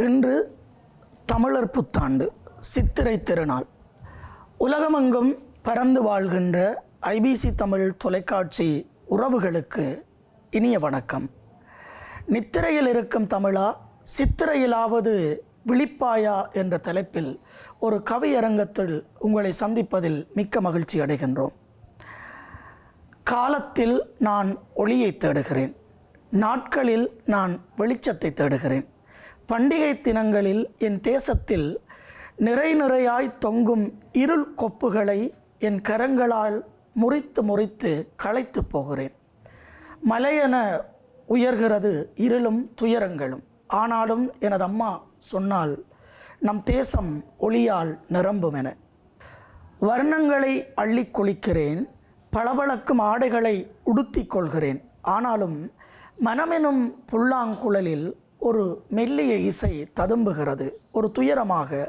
இன்று தமிழர் புத்தாண்டு சித்திரை திருநாள். உலகமெங்கும் பறந்து வாழ்கின்ற ஐபிசி தமிழ் தொலைக்காட்சி உறவுகளுக்கு இனிய வணக்கம். நித்திரையில் இருக்கும் தமிழா, சித்திரையிலாவது விழிப்பாயா என்ற தலைப்பில் ஒரு கவியரங்கத்தில் உங்களை சந்திப்பதில் மிக்க மகிழ்ச்சி அடைகின்றோம். காலத்தில் நான் ஒளியை தேடுகிறேன், நாட்களில் நான் வெளிச்சத்தை தேடுகிறேன். பண்டிகை தினங்களில் என் தேசத்தில் நிறையாய் தொங்கும் இருள் கொப்புகளை என் கரங்களால் முறித்து முறித்து களைத்து போகிறேன். மலையென உயர்கிறது இருளும் துயரங்களும். ஆனாலும் எனது அம்மா சொன்னால் நம் தேசம் ஒளியால் நிரம்பும் என. வர்ணங்களை அள்ளி குளிக்கிறேன், பளபளக்கும் ஆடைகளை உடுத்தி கொள்கிறேன். ஆனாலும் மனமெனும் புல்லாங்குழலில் ஒரு மெல்லிய இசை ததும்புகிறது. ஒரு துயரமாக,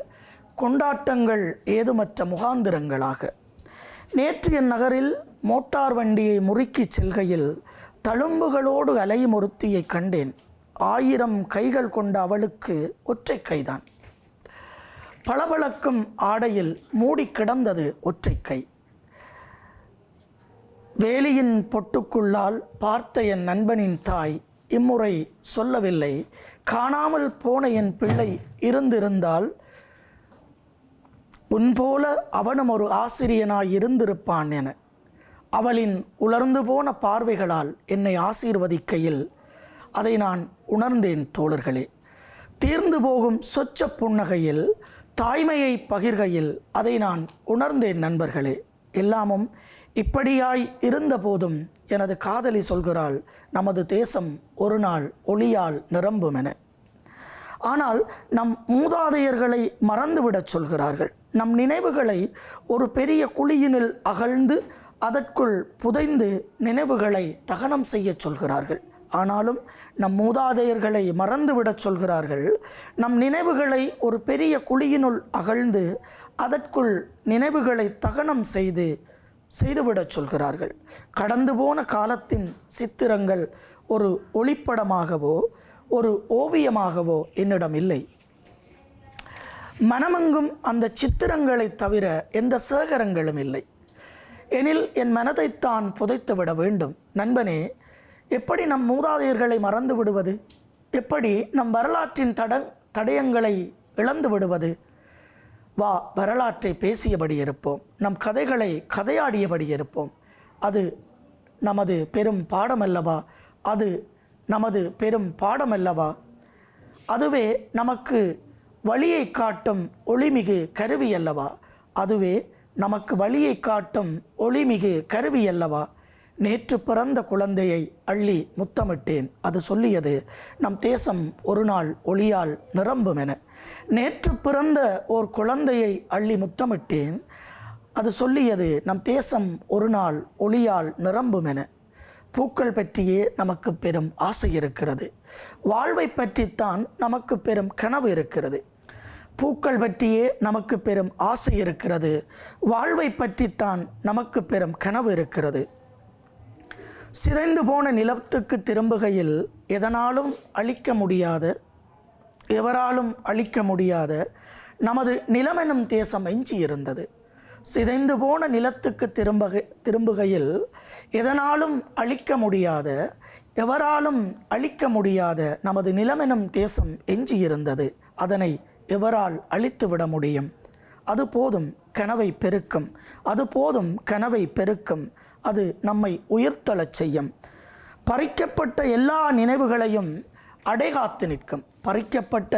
கொண்டாட்டங்கள் ஏதுமற்ற முகாந்திரங்களாக. நேற்று என் நகரில் மோட்டார் வண்டியை முறுக்கி செல்கையில் தழும்புகளோடு அலையும் ஒருத்தியை கண்டேன். 1000 கைகள் கொண்ட அவளுக்கு ஒற்றை கைதான். பளபளக்கும் ஆடையில் மூடி கிடந்தது ஒற்றை கை. வேலியின் பொட்டுக்குள்ளால் பார்த்த என் நண்பனின் தாய் இம்முறை சொல்லவில்லை, காணாமல் போன என் பிள்ளை இருந்திருந்தால் உன்போல அவனும் ஒரு ஆசிரியனாய் இருந்திருப்பான் என. அவளின் உலர்ந்து போன பார்வைகளால் என்னை ஆசீர்வதிக்கையில் அதை நான் உணர்ந்தேன் தோழர்களே. தீர்ந்து போகும் சொச்ச புன்னகையில் தாய்மையை பகிர்கையில் அதை நான் உணர்ந்தேன் நண்பர்களே. எல்லாமும் இப்படியாய் இருந்த போதும் எனது காதலி சொல்கிறாள், நமது தேசம் ஒரு நாள் ஒளியால் நிரம்பும் என. ஆனால் நம் மூதாதையர்களை மறந்துவிடச் சொல்கிறார்கள். நம் நினைவுகளை ஒரு பெரிய குழியினில் அகழ்ந்து அதற்குள் புதைந்து நினைவுகளை தகனம் செய்ய சொல்கிறார்கள். ஆனாலும் நம் மூதாதையர்களை மறந்துவிடச் சொல்கிறார்கள். நம் நினைவுகளை ஒரு பெரிய குழியினுள் அகழ்ந்து அதற்குள் நினைவுகளை தகனம் செய்துவிடச் சொல்கிறார்கள். கடந்து போன காலத்தின் சித்திரங்கள் ஒரு ஒளிப்படமாகவோ ஒரு ஓவியமாகவோ என்னிடம் இல்லை. மனமெங்கும் அந்த சித்திரங்களை தவிர எந்த சேகரங்களும் இல்லை. எனில் என் மனதைத்தான் புதைத்து விட வேண்டும். நண்பனே, எப்படி நம் மூதாதையர்களை மறந்து விடுவது? எப்படி நம் வரலாற்றின் தடயங்களை இழந்து விடுவது? வா, வரலாற்றை பேசியபடி இருப்போம், நம் கதைகளை கதையாடியபடி இருப்போம். அது நமது பெரும் பாடமல்லவா? அது நமது பெரும் பாடமல்லவா? அதுவே நமக்கு வழியை காட்டும் ஒளிமிகு கருவி அல்லவா? அதுவே நமக்கு வழியை காட்டும் ஒளிமிகு கருவி அல்லவா? நேற்று பிறந்த குழந்தையை அள்ளி முத்தமிட்டேன், அது சொல்லியது நம் தேசம் ஒரு நாள் ஒளியால் நிரம்பும் என. நேற்று பிறந்த ஓர் குழந்தையை அள்ளி முத்தமிட்டேன், அது சொல்லியது நம் தேசம் ஒரு நாள் ஒளியால் நிரம்பும் என. பூக்கள் பற்றியே நமக்கு பெரும் ஆசை இருக்கிறது. வாழ்வை பற்றித்தான் நமக்கு பெரும் கனவு இருக்கிறது. பூக்கள் பற்றியே நமக்கு பெரும் ஆசை இருக்கிறது. வாழ்வை பற்றித்தான் நமக்கு பெரும் கனவு இருக்கிறது. சிதைந்து போன நிலத்துக்கு திரும்புகையில் எதனாலும் அழிக்க முடியாத, எவராலும் அழிக்க முடியாத நமது நிலமெனும் தேசம் எஞ்சி இருந்தது. சிதைந்து போன நிலத்துக்கு திரும்புகையில் எதனாலும் அழிக்க முடியாத, எவராலும் அழிக்க முடியாத நமது நிலமெனும் தேசம் எஞ்சி இருந்தது. அதனை எவரால் அழித்து விட முடியும்? அது போதும் கனவை பெருக்கும், அது போதும் கனவை பெருக்கும். அது நம்மை உயிர்த்தெழச் செய்யும். பறிக்கப்பட்ட எல்லா நினைவுகளையும் அடைகாத்து நிற்கும். பறிக்கப்பட்ட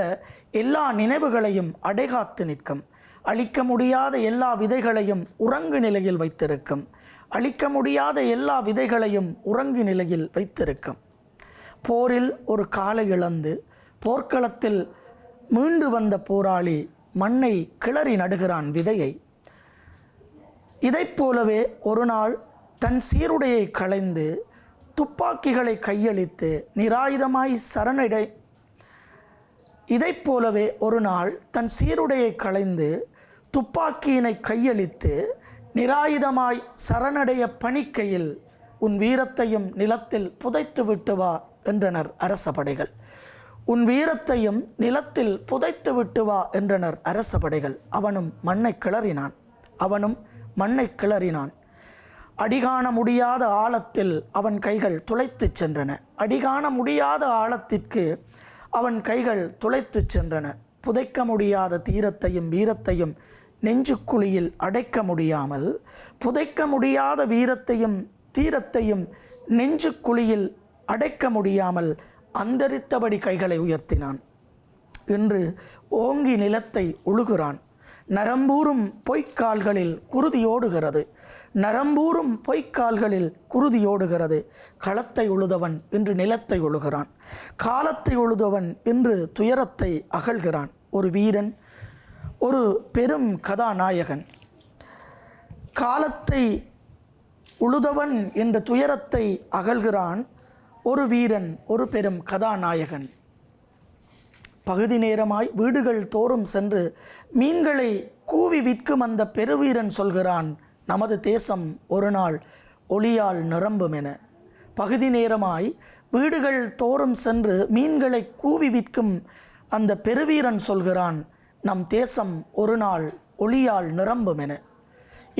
எல்லா நினைவுகளையும் அடைகாத்து நிற்கும். அழிக்க முடியாத எல்லா விதைகளையும் உறங்கு நிலையில் வைத்திருக்கும். அழிக்க முடியாத எல்லா விதைகளையும் உறங்கு நிலையில் வைத்திருக்கும். போரில் ஒரு காலை இழந்து போர்க்களத்தில் மீண்டு வந்த போராளி மண்ணை கிளறி நடுகிறான் விதையை. இதைப் போலவே ஒரு நாள் தன் சீருடையை களைந்து துப்பாக்கிகளை கையளித்து நிராயுதமாய் சரணடை இதைப் போலவே ஒரு நாள் தன் சீருடையை களைந்து துப்பாக்கியினை கையளித்து நிராயுதமாய் சரணடைய பணிக்கையில் உன் வீரத்தையும் நிலத்தில் புதைத்து விட்டு வா என்றனர் அரச படைகள். உன் வீரத்தையும் நிலத்தில் புதைத்து விட்டு வா என்றனர் அரச படைகள். அவனும் மண்ணை கிளறினான். அடிகாண முடியாத ஆழத்தில் அவன் கைகள் துளைத்துச் சென்றன. அடிகாண முடியாத ஆழத்திற்கு அவன் கைகள் துளைத்துச் சென்றன. புதைக்க முடியாத தீரத்தையும் வீரத்தையும் நெஞ்சுக்குழியில் அடைக்க முடியாமல், புதைக்க முடியாத வீரத்தையும் தீரத்தையும் நெஞ்சுக்குழியில் அடைக்க முடியாமல் அந்தரித்தபடி கைகளை உயர்த்தினான். இன்று ஓங்கி நிலத்தை உழுகிறான். நரம்பூரும் பொய்க்கால்களில் குருதியோடுகிறது. களத்தை உழுதவன் இன்று நிலத்தை உழுகிறான். காலத்தை உழுதவன் இன்று துயரத்தை அகழ்கிறான். ஒரு வீரன், ஒரு பெரும் கதாநாயகன். காலத்தை உழுதவன் என்ற துயரத்தை அகழ்கிறான். ஒரு வீரன், ஒரு பெரும் கதாநாயகன். பகுதி நேரமாய் வீடுகள் தோறும் சென்று மீன்களை கூவி விற்கும் அந்த பெருவீரன் சொல்கிறான், நமது தேசம் ஒரு நாள் ஒளியால் நிரம்பும் என. பகுதி நேரமாய் வீடுகள் தோறும் சென்று மீன்களை கூவி விற்கும் அந்த பெருவீரன் சொல்கிறான், நம் தேசம் ஒரு நாள் ஒளியால் நிரம்பும் என.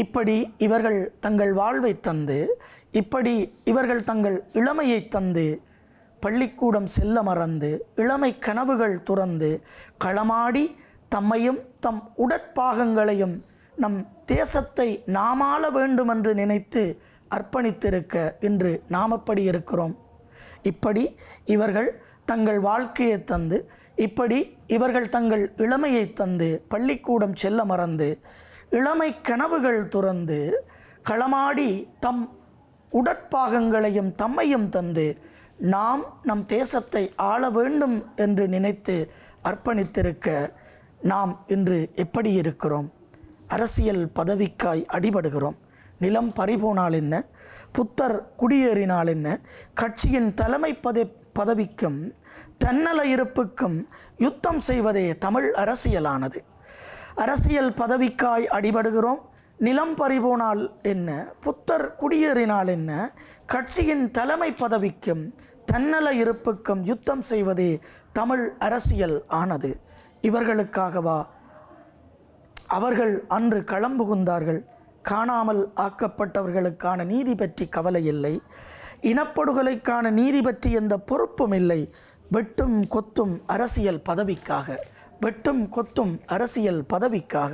இப்படி இவர்கள் தங்கள் வாழ்வை தந்து, இப்படி இவர்கள் தங்கள் இளமையை தந்து, பள்ளிக்கூடம் செல்ல மறந்து, இளமை கனவுகள் துறந்து, களமாடி தம்மையும் தம் உடற்பாகங்களையும் நம் தேசத்தை நாமாள வேண்டுமென்று நினைத்து அர்ப்பணித்திருக்க இன்று நாம் எப்படி இருக்கிறோம்? இப்படி இவர்கள் தங்கள் வாழ்க்கையை தந்து, இப்படி இவர்கள் தங்கள் இளமையை தந்து, பள்ளிக்கூடம் செல்ல மறந்து, இளமை கனவுகள் துறந்து, களமாடி தம் உடற்பாகங்களையும் தம்மையும் தந்து, நாம் நம் தேசத்தை ஆள வேண்டும் என்று நினைத்து அர்ப்பணித்திருக்க நாம் இன்று எப்படி இருக்கிறோம்? அரசியல் பதவிக்காய் அடிபடுகிறோம். நிலம் பறிபோனால் என்ன, புத்தர் குடியேறினால் என்ன, கட்சியின் தலைமை பதவிக்கும் தன்னல இருப்புக்கும் யுத்தம் செய்வதே தமிழ் அரசியலானது. அரசியல் பதவிக்காய் அடிபடுகிறோம். நிலம் பறிபோனால் என்ன, புத்தர் குடியேறினால் என்ன, கட்சியின் தலைமை பதவிக்கும் தன்னல இருப்புக்கும் யுத்தம் செய்வதே தமிழ் அரசியல் ஆனது. இவர்களுக்காகவா அவர்கள் அன்று களம்புகுந்தார்கள்? காணாமல் ஆக்கப்பட்டவர்களுக்கான நீதி பற்றி கவலை இல்லை. இனப்படுகொலைக்கான நீதி பற்றி எந்த பொறுப்பும் இல்லை. வெட்டும் கொத்தும் அரசியல் பதவிக்காக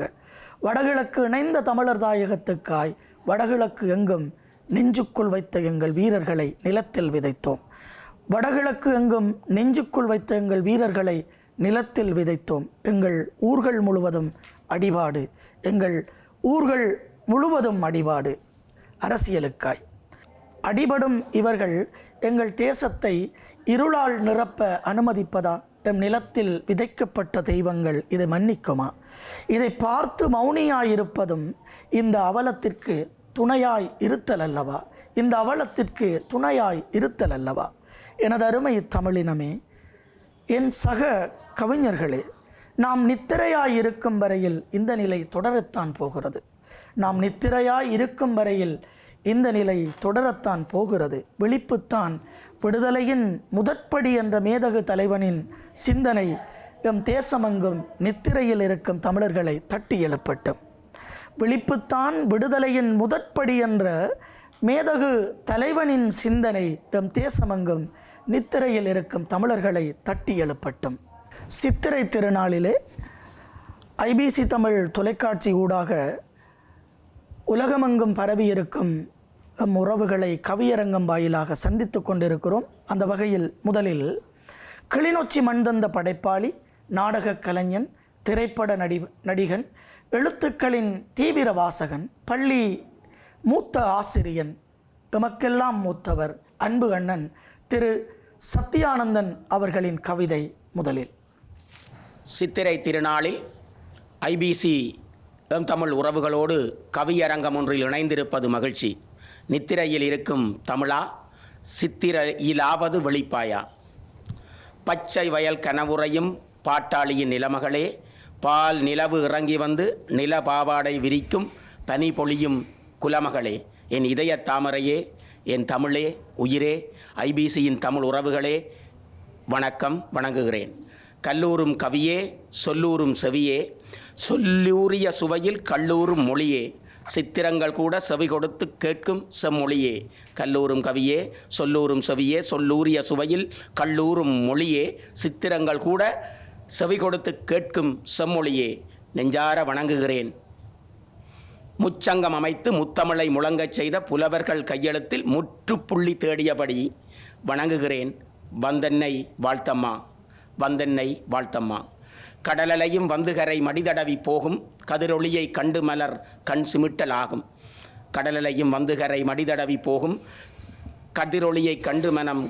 வடகிழக்கு இணைந்த தமிழர் தாயகத்துக்காய் வடகிழக்கு எங்கும் நெஞ்சுக்குள் வைத்த எங்கள் வீரர்களை நிலத்தில் விதைத்தோம். வடகிழக்கு எங்கும் நெஞ்சுக்குள் வைத்த எங்கள் வீரர்களை நிலத்தில் விதைத்தோம். எங்கள் ஊர்கள் முழுவதும் அடிபாடு அரசியலுக்காய். அடிபடும் இவர்கள் எங்கள் தேசத்தை இருளால் நிரப்ப அனுமதிப்பதா? எம் நிலத்தில் விதைக்கப்பட்ட தெய்வங்கள் இதை மன்னிக்குமா? இதை பார்த்து மௌனியாயிருப்பதும் இந்த அவலத்திற்கு துணையாய் இருத்தல் அல்லவா? எனது அருமை தமிழினமே, என் சக கவிஞர்களே, நாம் நித்திரையாய் இருக்கும் வரையில் இந்த நிலை தொடரத்தான் போகிறது. விழிப்புத்தான் விடுதலையின் முதற்படி என்ற மேதகு தலைவனின் சிந்தனை எம் தேசமெங்கும் நித்திரையில் இருக்கும் தமிழர்களை தட்டி எழுப்பட்டும். விழிப்புத்தான் விடுதலையின் முதற்படி என்ற மேதகு தலைவனின் சிந்தனை எம் தேசமெங்கும் நித்திரையில் இருக்கும் தமிழர்களை தட்டி எழுப்பட்டும். சித்திரை திருநாளிலே ஐபிசி தமிழ் தொலைக்காட்சி ஊடாக உலகமெங்கும் பரவியிருக்கும் உறவுகளை கவியரங்கம் வாயிலாக சந்தித்து கொண்டிருக்கிறோம். அந்த வகையில் முதலில் கிளிநொச்சி மண் தந்த படைப்பாளி, நாடக கலைஞன், திரைப்பட நடிகன், எழுத்துக்களின் தீவிர வாசகன், பள்ளி மூத்த ஆசிரியன், எமக்கெல்லாம் மூத்தவர், அன்பு அண்ணன் திரு சத்யானந்தன் அவர்களின் கவிதை. முதலில் சித்திரை திருநாளில் ஐபிசி தமிழ் உறவுகளோடு கவியரங்கம் ஒன்றில் இணைந்திருப்பது மகிழ்ச்சி. நித்திரையில் இருக்கும் தமிழா, சித்திரையிலாவது வெளிப்பாயா? பச்சை வயல் கனவுறையும் பாட்டாளியின் நிலமகளே, பால் நிலவு இறங்கி வந்து நில பாவாடை விரிக்கும் பனி பொழியும் குலமகளே, என் இதய தாமரையே, என் தமிழே, உயிரே, ஐபிசியின் தமிழ் உறவுகளே, வணக்கம் வணங்குகிறேன். கல்லூரும் கவியே சொல்லூரும் செவியே, சொல்லூரிய சுவையில் கல்லூரும் மொழியே, சித்திரங்கள் கூட செவி கொடுத்து கேட்கும் செம்மொழியே. கல்லூரும் கவியே சொல்லூரும் செவியே, சொல்லூரிய சுவையில் கல்லூரும் மொழியே, சித்திரங்கள் கூட செவி கொடுத்து கேட்கும் செம்மொழியே. நெஞ்சார வணங்குகிறேன். முச்சங்கம் அமைத்து முத்தமிழை முழங்கச் செய்த புலவர்கள் கையெழுத்தில் முற்றுப்புள்ளி தேடியபடி வணங்குகிறேன். வந்தென்னை வாழ்த்தம்மா, வந்தென்னை வாழ்த்தம்மா. கடலலையும் வந்துகரை மடிதடவி போகும், கதிரொளியை கண்டு மலர் கண் சிமிட்டலாகும். கடலலையும் வந்துகரை மடிதடவி போகும், கதிரொளியை கண்டு மனம்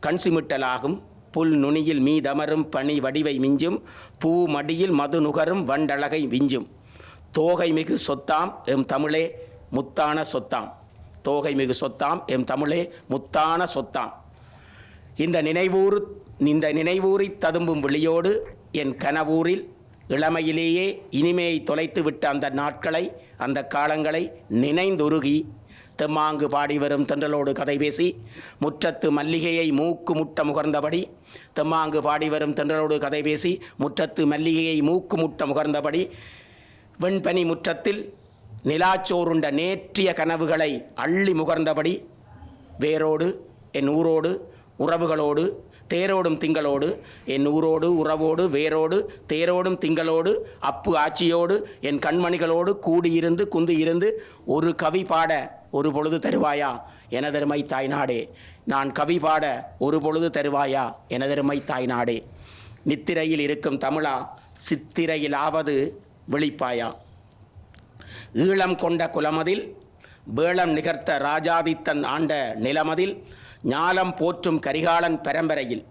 கண் சிமிட்டலாகும். புல் நுனியில் மீதமரும் பனி வடிவை மிஞ்சும், பூ மடியில் மது நுகரும் வண்டழகை விஞ்சும். தோகை மிகு சொத்தாம் எம் தமிழே முத்தான சொத்தாம், தோகை மிகு சொத்தாம் எம் தமிழே முத்தான சொத்தாம். இந்த நினைவூறி ததும்பும் விழியோடு என் கனவூரில் இளமையிலேயே இனிமையை தொலைத்து விட்ட அந்த நாட்களை, அந்த காலங்களை நினைந்துருகி தெம்மாங்கு பாடி வரும் தென்றலோடு கதை பேசி, முற்றத்து மல்லிகையை மூக்கு முட்ட முகர்ந்தபடி, தெம்மாங்கு பாடி வரும் தென்றலோடு கதை பேசி, முற்றத்து மல்லிகையை மூக்கு முட்ட முகர்ந்தபடி, வெண்பனி முற்றத்தில் நிலாச்சோருண்ட நேற்றிய கனவுகளை அள்ளி முகர்ந்தபடி, வேரோடு என் ஊரோடு உறவுகளோடு தேரோடும் திங்களோடு, என் ஊரோடு உறவோடு வேரோடு தேரோடும் திங்களோடு அப்பு ஆட்சியோடு என் கண்மணிகளோடு கூடியிருந்து குந்தியிருந்து ஒரு கவி பாட ஒரு பொழுது தருவாயா எனதருமை தாய்நாடே. நான் கவி பாட ஒரு பொழுது தருவாயா எனதருமை தாய்நாடே. நித்திரையில் இருக்கும் தமிழா, சித்திரையில் ஆவது விழிப்பாயா. ஈழம் கொண்ட குலமதில் வேளம் நிகர்த்த ராஜாதித்தன் ஆண்ட நிலமதில், ஞாலம் போற்றும் கரிகாலன் பரம்பரையில்.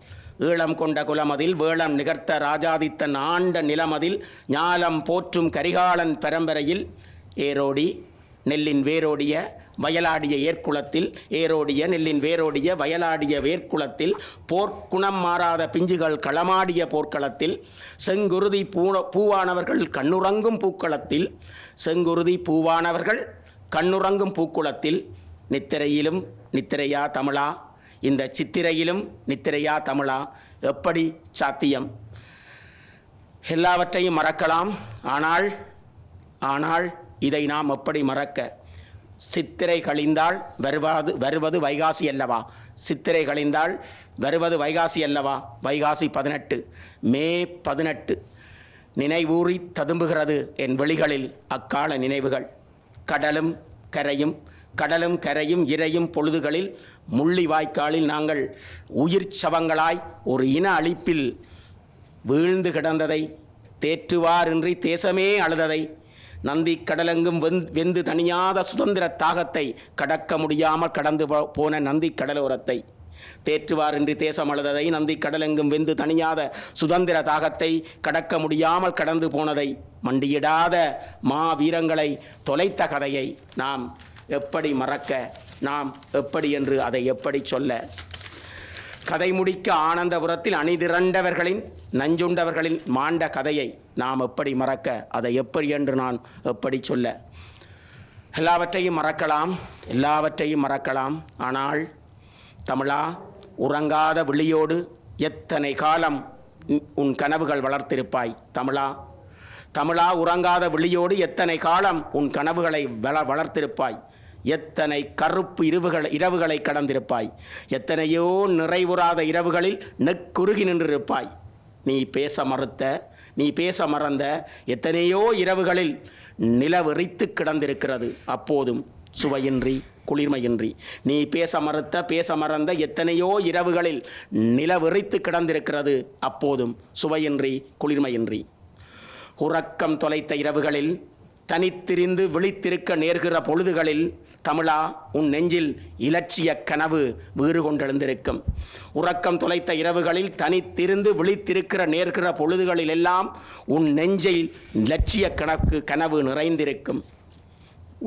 ஈழம் கொண்ட குலமதில் வேளம் நிகர்த்த ராஜாதித்தன் ஆண்ட நிலமதில், ஞாலம் போற்றும் கரிகாலன் பரம்பரையில், ஏரோடி நெல்லின் வேரோடிய வயலாடிய ஏற்குளத்தில், ஏரோடிய நெல்லின் வேரோடிய வயலாடிய வேர்க்குளத்தில், போர்க்குணம் மாறாத பிஞ்சுகள் களமாடிய போர்க்களத்தில், செங்குருதி பூவானவர்கள் கண்ணுறங்கும் பூக்களத்தில், செங்குருதி பூவானவர்கள் கண்ணுறங்கும் பூக்குளத்தில், நித்திரையிலும் நித்திரையா தமிழா, இந்த சித்திரையிலும் நித்திரையா தமிழா, எப்படி சாத்தியம்? எல்லாவற்றையும் மறக்கலாம், ஆனால் இதை நாம் எப்படி மறக்க? சித்திரை கழிந்தால் வருவது வைகாசி அல்லவா? சித்திரை கழிந்தால் வருவது வைகாசி அல்லவா? வைகாசி 18, மே 18. நினைவூறி ததும்புகிறது என் வெளிகளில் அக்கால நினைவுகள். கடலும் கரையும் இரையும் பொழுதுகளில் முள்ளி வாய்க்காலில் நாங்கள் உயிர் சவங்களாய் ஒரு இன அழிப்பில் வீழ்ந்து கிடந்ததை, தேற்றுவாரின்றி தேசமே அழுததை, நந்தி கடலெங்கும் வெந்து தணியாத சுதந்திர தாகத்தை, கடக்க முடியாமல் கடந்து போன நந்தி கடலோரத்தை, தேற்றுவாரின்றி தேசம் அழுததை, நந்தி கடலெங்கும் வெந்து தணியாத சுதந்திர தாகத்தை, கடக்க முடியாமல் கடந்து போனதை, மண்டியிடாத மா வீரங்களை தொலைத்த கதையை நாம் எப்படி மறக்க? நாம் எப்படி என்று அதை எப்படி சொல்ல? கதை முடிக்க ஆனந்தபுரத்தில் அணிதிரண்டவர்களின் நஞ்சுண்டவர்களின் மாண்ட கதையை நாம் எப்படி மறக்க? அதை எப்படி என்று நான் எப்படி சொல்ல? எல்லாவற்றையும் மறக்கலாம். ஆனால் தமிழா, உறங்காத விழியோடு எத்தனை காலம் உன் கனவுகள் வளர்த்திருப்பாய்? தமிழா, உறங்காத விழியோடு எத்தனை காலம் உன் கனவுகளை வளர்த்திருப்பாய்? எத்தனை கருப்பு இரவுகளை கடந்திருப்பாய்? எத்தனையோ நிறைவுறாத இரவுகளில் நெக்குருகி நின்றிருப்பாய். நீ பேச மறந்த எத்தனையோ இரவுகளில் நிலவெறித்து கிடந்திருக்கிறது. அப்போதும் சுவையின்றி குளிர்மையின்றி நீ பேச மறந்த எத்தனையோ இரவுகளில் நிலவெறித்து கிடந்திருக்கிறது. அப்போதும் சுவையின்றி குளிர்மையின்றி. உறக்கம் தொலைத்த இரவுகளில் தனித்திரிந்து விழித்திருக்க நேர்கிற பொழுதுகளில் தமிழா, உன் நெஞ்சில் இலட்சிய கனவு வீறு கொண்டெழுந்திருக்கும். உறக்கம் தொலைத்த இரவுகளில் தனித்திருந்து விழித்திருக்கிற நேர்கிற பொழுதுகளில் எல்லாம் உன் நெஞ்சில் இலட்சிய கனவு நிறைந்திருக்கும்.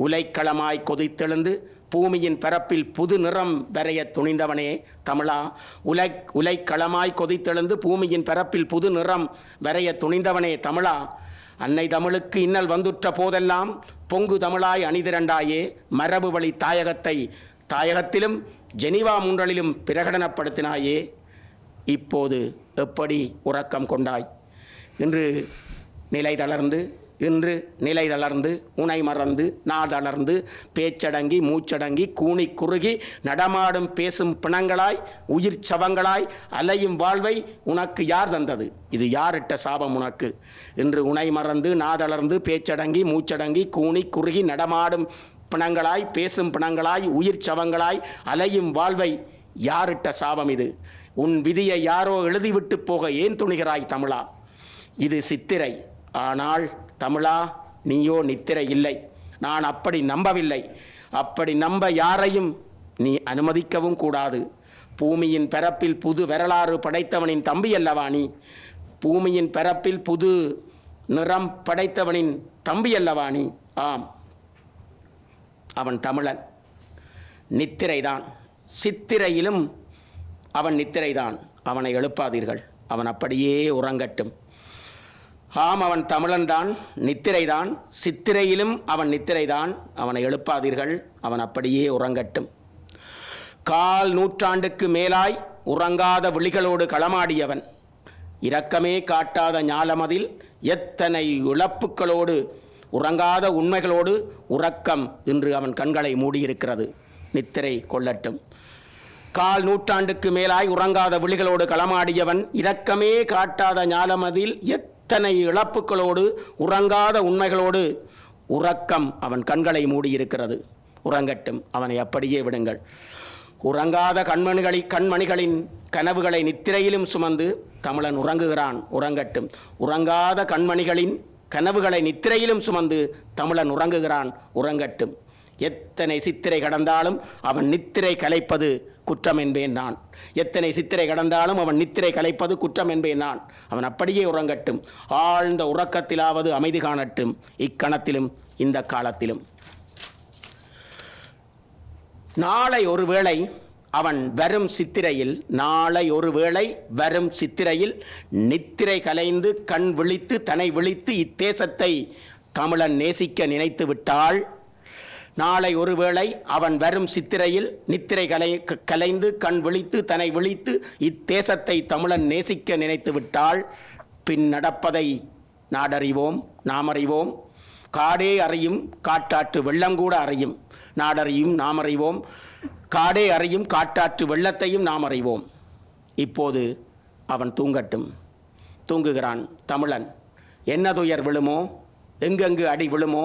உலைக்களமாய் கொதித்தெழுந்து பூமியின் பரப்பில் புது நிறம் வரைய துணிந்தவனே தமிழா, உலைக்களமாய் கொதித்தெழுந்து பூமியின் பரப்பில் புது நிறம் வரைய துணிந்தவனே தமிழா, அன்னை தமிழுக்கு இன்னல் வந்துற்ற போதெல்லாம் பொங்கு தமிழாய் அணிதிரண்டாயே, மரபு வழி தாயகத்திலும் ஜெனீவா முன்றலிலும் பிரகடனப்படுத்தினாயே, இப்போது எப்படி உறக்கம் கொண்டாய்? இன்று நிலை தளர்ந்து உனை மறந்து நாதளர்ந்து பேச்சடங்கி மூச்சடங்கி கூனி குறுகி நடமாடும் பேசும் பிணங்களாய் உயிர் சவங்களாய் அலையும் வாழ்வை உனக்கு யார் தந்தது? இது யாரிட்ட சாபம் உனக்கு? இன்று உனை மறந்து நாதளர்ந்து பேச்சடங்கி மூச்சடங்கி கூனி குறுகி நடமாடும் பிணங்களாய் பேசும் பிணங்களாய் உயிர் சவங்களாய் அலையும் வாழ்வை யாரிட்ட சாபம் இது? உன் விதியை யாரோ எழுதிவிட்டு போக ஏன் துணிகிறாய் தமிழா? இது சித்திரை. ஆனால் தமிழா, நீயோ நித்திரை இல்லை. நான் அப்படி நம்பவில்லை. அப்படி நம்ப யாரையும் நீ அனுமதிக்கவும் கூடாது. பூமியின் பிறப்பில் புது வரலாறு படைத்தவனின் தம்பி அல்லவா நீ? பூமியின் பிறப்பில் புது நிறம் படைத்தவனின் தம்பி அல்லவா நீ? ஆம், அவன் தமிழன். நித்திரைதான். சித்திரையிலும் அவன் நித்திரைதான். அவனை எழுப்பாதீர்கள். அவன் அப்படியே உறங்கட்டும். ஆம், அவன் தமிழன்தான், நித்திரைதான். சித்திரையிலும் அவன் நித்திரைதான். அவனை எழுப்பாதீர்கள். அவன் அப்படியே உறங்கட்டும். கால் நூற்றாண்டுக்கு மேலாய் உறங்காத விழிகளோடு களமாடியவன், இரக்கமே காட்டாத ஞாலமதில் எத்தனை இழப்புகளோடு உறங்காத உண்மைகளோடு உறக்கம் இன்று அவன் கண்களை மூடியிருக்கிறது. நித்திரை கொள்ளட்டும். கால் நூற்றாண்டுக்கு மேலாய் உறங்காத விழிகளோடு களமாடியவன், இரக்கமே காட்டாத ஞாலமதில் எத்தனை இழப்புகளோடு உறங்காத உண்மைகளோடு உறக்கம் அவன் கண்களை மூடியிருக்கிறது. உறங்கட்டும். அவனை அப்படியே விடுங்கள். உறங்காத கண்மணிகளின் கனவுகளை நித்திரையிலும் சுமந்து தமிழன் உறங்குகிறான். உறங்கட்டும். உறங்காத கண்மணிகளின் கனவுகளை நித்திரையிலும் சுமந்து தமிழன் உறங்குகிறான். உறங்கட்டும். எத்தனை சித்திரை கடந்தாலும் அவன் நித்திரை கலைப்பது குற்றம் என்பேன் நான். எத்தனை சித்திரை கடந்தாலும் அவன் நித்திரை கலைப்பது குற்றம் என்பேன் நான். அவன் அப்படியே உறங்கட்டும். ஆழ்ந்த உறக்கத்திலாவது அமைதி காணட்டும். இக்கணத்திலும் இந்த காலத்திலும். நாளை ஒருவேளை அவன் வரும் சித்திரையில் நித்திரை கலைந்து கண் விழித்து தன்னை விழித்து இத்தேசத்தை தமிழன் நேசிக்க நினைத்து விட்டால், நாளை ஒருவேளை அவன் வரும் சித்திரையில் நித்திரை கலைந்து கண் விழித்து தன்னை விழித்து இத்தேசத்தை தமிழன் நேசிக்க நினைத்து விட்டால், பின் நடப்பதை நாடறிவோம், நாம் அறிவோம். காடே அறியும் காட்டாற்று வெள்ளங்கூட அறியும். நாடறியும் நாம் அறிவோம். காடே அறியும் காட்டாற்று வெள்ளத்தையும் நாம் அறிவோம். இப்போது அவன் தூங்கட்டும். தூங்குகிறான் தமிழன். என்ன துயர் விழுமோ, எங்கெங்கு அடி விழுமோ,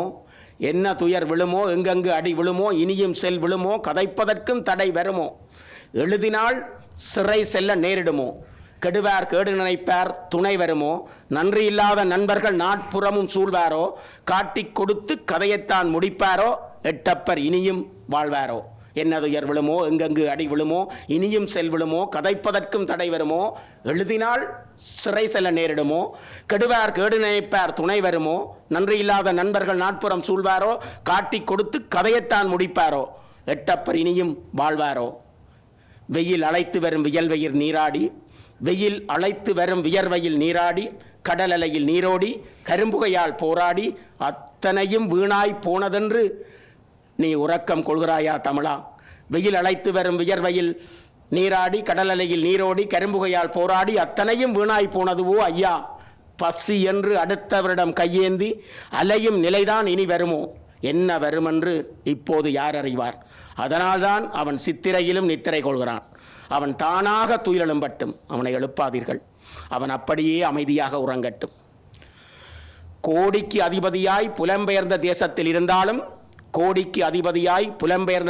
என்ன துயர் விழுமோ, எங்கெங்கு அடி விழுமோ, இனியும் செல் விழுமோ, கதைப்பதற்கும் தடை வருமோ, எழுதினால் சிறை செல்ல நேரிடுமோ, கெடுவார் கேடு நினைப்பார் துணை வருமோ, நன்றி இல்லாத நண்பர்கள் நாட்புறமும் சூழ்வாரோ, காட்டிக் கொடுத்து கதையைத்தான் முடிப்பாரோ, எட்டப்பர் இனியும் வாழ்வாரோ. என்ன துயர் விழுமோ, எங்கெங்கு அடி விழுமோ, இனியும் செல் விழுமோ, கதைப்பதற்கும் தடை வருமோ, எழுதினால் சிறை செல்ல நேரிடுமோ, கெடுவார் கேடு நினைப்பார் துணை வருமோ, நன்றி இல்லாத நண்பர்கள் நாட்புறம் சூழ்வாரோ, காட்டிக் கொடுத்து கதையைத்தான் முடிப்பாரோ, எட்டப்பர் இனியும் வாழ்வாரோ. வெயில் அழைத்து வரும் வியல்வயிர் நீராடி, வெயில் அழைத்து வரும் வியர்வையில் நீராடி, கடல் அலையில் நீரோடி, கரும்புகையால் போராடி, அத்தனையும் வீணாய் போனதென்று நீ உறக்கம் கொள்கிறாயா தமிழா? வெயில் அழைத்து வரும் வியர்வையில் நீராடி, கடல் அலையில் நீரோடி, கரும்புகையால் போராடி, அத்தனையும் வீணாய் போனதுவோ ஐயா? பசி என்று அடுத்தவரிடம் கையேந்தி அலையும் நிலைதான் இனி வருமோ? என்ன வருமென்று இப்போது யார் அறிவார்? அதனால்தான் அவன் சித்திரையிலும் நித்திரை கொள்கிறான். அவன் தானாக துயிலெழும்பட்டும். அவனை எழுப்பாதீர்கள். அவன் அப்படியே அமைதியாக உறங்கட்டும். கோடிக்கு அதிபதியாய் புலம்பெயர்ந்த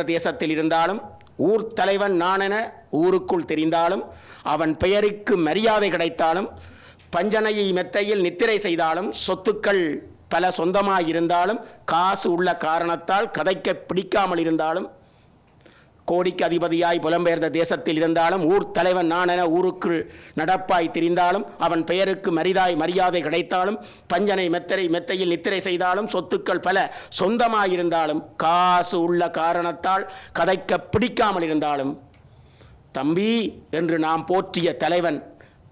தேசத்தில் இருந்தாலும் ஊர் தலைவன் நானென ஊருக்குள் தெரிந்தாலும், அவன் பெயருக்கு மரியாதை கிடைத்தாலும், பஞ்சனையை மெத்தையில் நித்திரை செய்தாலும், சொத்துக்கள் பல சொந்தமாயிருந்தாலும், காசு உள்ள காரணத்தால் கதைக்க பிடிக்காமல் இருந்தாலும், கோடிக்கு அதிபதியாய் புலம்பெயர்ந்த தேசத்தில் இருந்தாலும், ஊர் தலைவன் நானென ஊருக்குள் நடப்பாய் திரிந்தாலும், அவன் பெயருக்கு மரியாதை கிடைத்தாலும், பஞ்சனை மெத்தையில் நித்திரை செய்தாலும், சொத்துக்கள் பல சொந்தமாயிருந்தாலும், காசு உள்ள காரணத்தால் கதைக்க பிடிக்காமல் இருந்தாலும், தம்பி என்று நாம் போற்றிய தலைவன்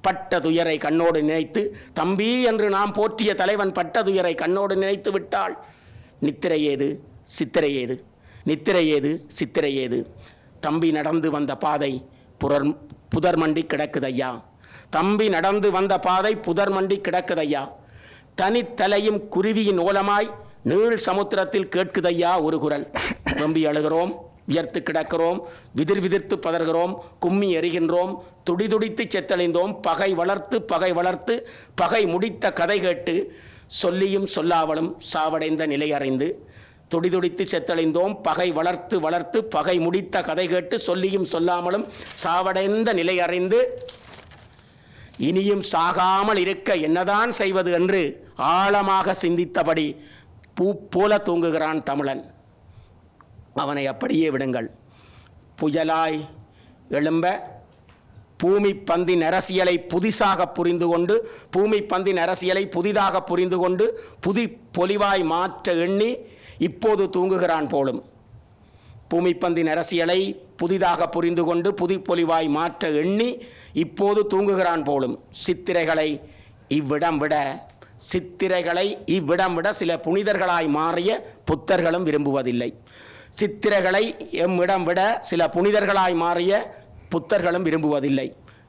பட்ட துயரை கண்ணோடு நினைத்து, தம்பி என்று நாம் போற்றிய தலைவன் பட்ட துயரை கண்ணோடு நினைத்து விட்டால், நித்திரையேது சித்திரையேது? நித்திரையேது சித்திரையேது? தம்பி நடந்து வந்த பாதை புதர் மண்டி கிடக்குதையா. தம்பி நடந்து வந்த பாதை புதர் மண்டி கிடக்குதையா. தனித்தலையும் குருவியின் ஓலமாய் நீள் சமுத்திரத்தில் கேட்குதையா ஒரு குரல். வெம்பி அழுகிறோம், வியர்த்து கிடக்கிறோம், விதிர் விதிர்த்து பதறுகிறோம், கும்மி எறிகின்றோம், துடிதுடித்து செத்தழிந்தோம். பகை வளர்த்து பகை வளர்த்து பகை முடித்த கதை கேட்டு சொல்லியும் சொல்லாவலும் சாவடைந்த நிலை அறிந்து. துடிதுடித்து செத்தழிந்தோம், பகை வளர்த்து வளர்த்து பகை முடித்த கதை கேட்டு சொல்லியும் சொல்லாமலும் சாவடைந்த நிலை அறிந்து. இனியும் சாகாமல் இருக்க என்னதான் செய்வது என்று ஆழமாக சிந்தித்தபடி பூ போல தூங்குகிறான் தமிழன். அவனை அப்படியே விடுங்கள். புயலாய் எழும்ப பூமி பந்தின் அரசியலை புதிதாக புரிந்து கொண்டு, பூமி பந்தின் அரசியலை புதிதாக புரிந்து கொண்டு புதி பொலிவாய் மாற்ற எண்ணி இப்போது தூங்குகிறான் போலும். பூமி பந்தின் அரசியலை புதிதாக புரிந்து கொண்டு புதி பொலிவாய் மாற்ற எண்ணி இப்போது தூங்குகிறான் போலும். சித்திரைகளை இவ்விடம் விட சில புனிதர்களாய் மாறிய புத்தர்களும் விரும்புவதில்லை. சித்திரைகளை எம்மிடம் விட சில புனிதர்களாய் மாறிய புத்தர்களும் விரும்புவதில்லை.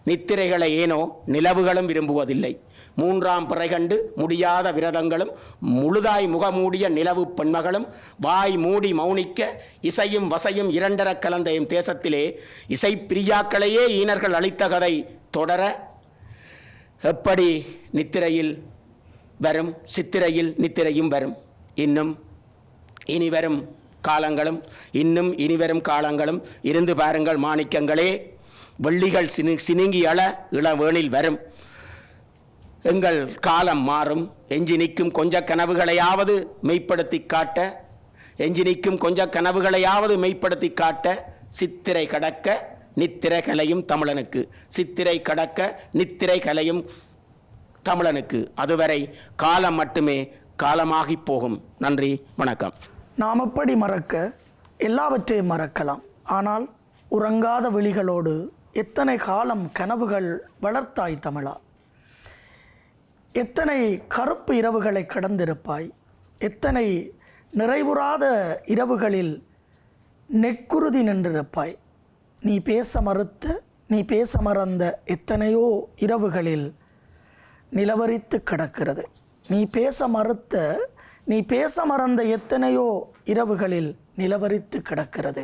நித்திரைகளை ஏனோ நிலவுகளும் விரும்புவதில்லை. மூன்றாம் பிறை கண்டு முடியாத விரதங்களும் முழுதாய் முகமூடிய நிலவு பெண்மகளும் வாய் மூடி மௌனிக்க இசையும் வசையும் இரண்டர கலந்த எம் தேசத்திலே இசை பிரியாக்களையே ஈனர்கள் அளித்த கதை தொடர எப்படி நித்திரையில் வரும், சித்திரையில் நித்திரையும் வரும். இனிவரும் காலங்களும் இருந்து பாருங்கள் மாணிக்கங்களே. வெள்ளிகள் சினுங்கி அழ இளவேனில் வரும். எங்கள் காலம் மாறும். எஞ்சி நிற்கும் கொஞ்ச கனவுகளையாவது மெய்ப்படுத்தி காட்ட சித்திரை கடக்க நித்திரை கலையும் தமிழனுக்கு. சித்திரை கடக்க நித்திரை கலையும் தமிழனுக்கு. அதுவரை காலம் மட்டுமே காலமாகி போகும். நன்றி, வணக்கம். நாம் எப்படி மறக்க? எல்லாவற்றையும் மறக்கலாம். ஆனால் உறங்காத விழிகளோடு எத்தனை காலம் கனவுகள் வளர்த்தாய் தமிழா. எத்தனை கருப்பு இரவுகளை கடந்திருப்பாய். எத்தனை நிறைவுறாத இரவுகளில் நெக்குருதி நின்றிருப்பாய். நீ பேச மறந்த எத்தனையோ இரவுகளில் நிலவரித்து கிடக்கிறது. நீ பேச மறந்த எத்தனையோ இரவுகளில் நிலவரித்து கிடக்கிறது.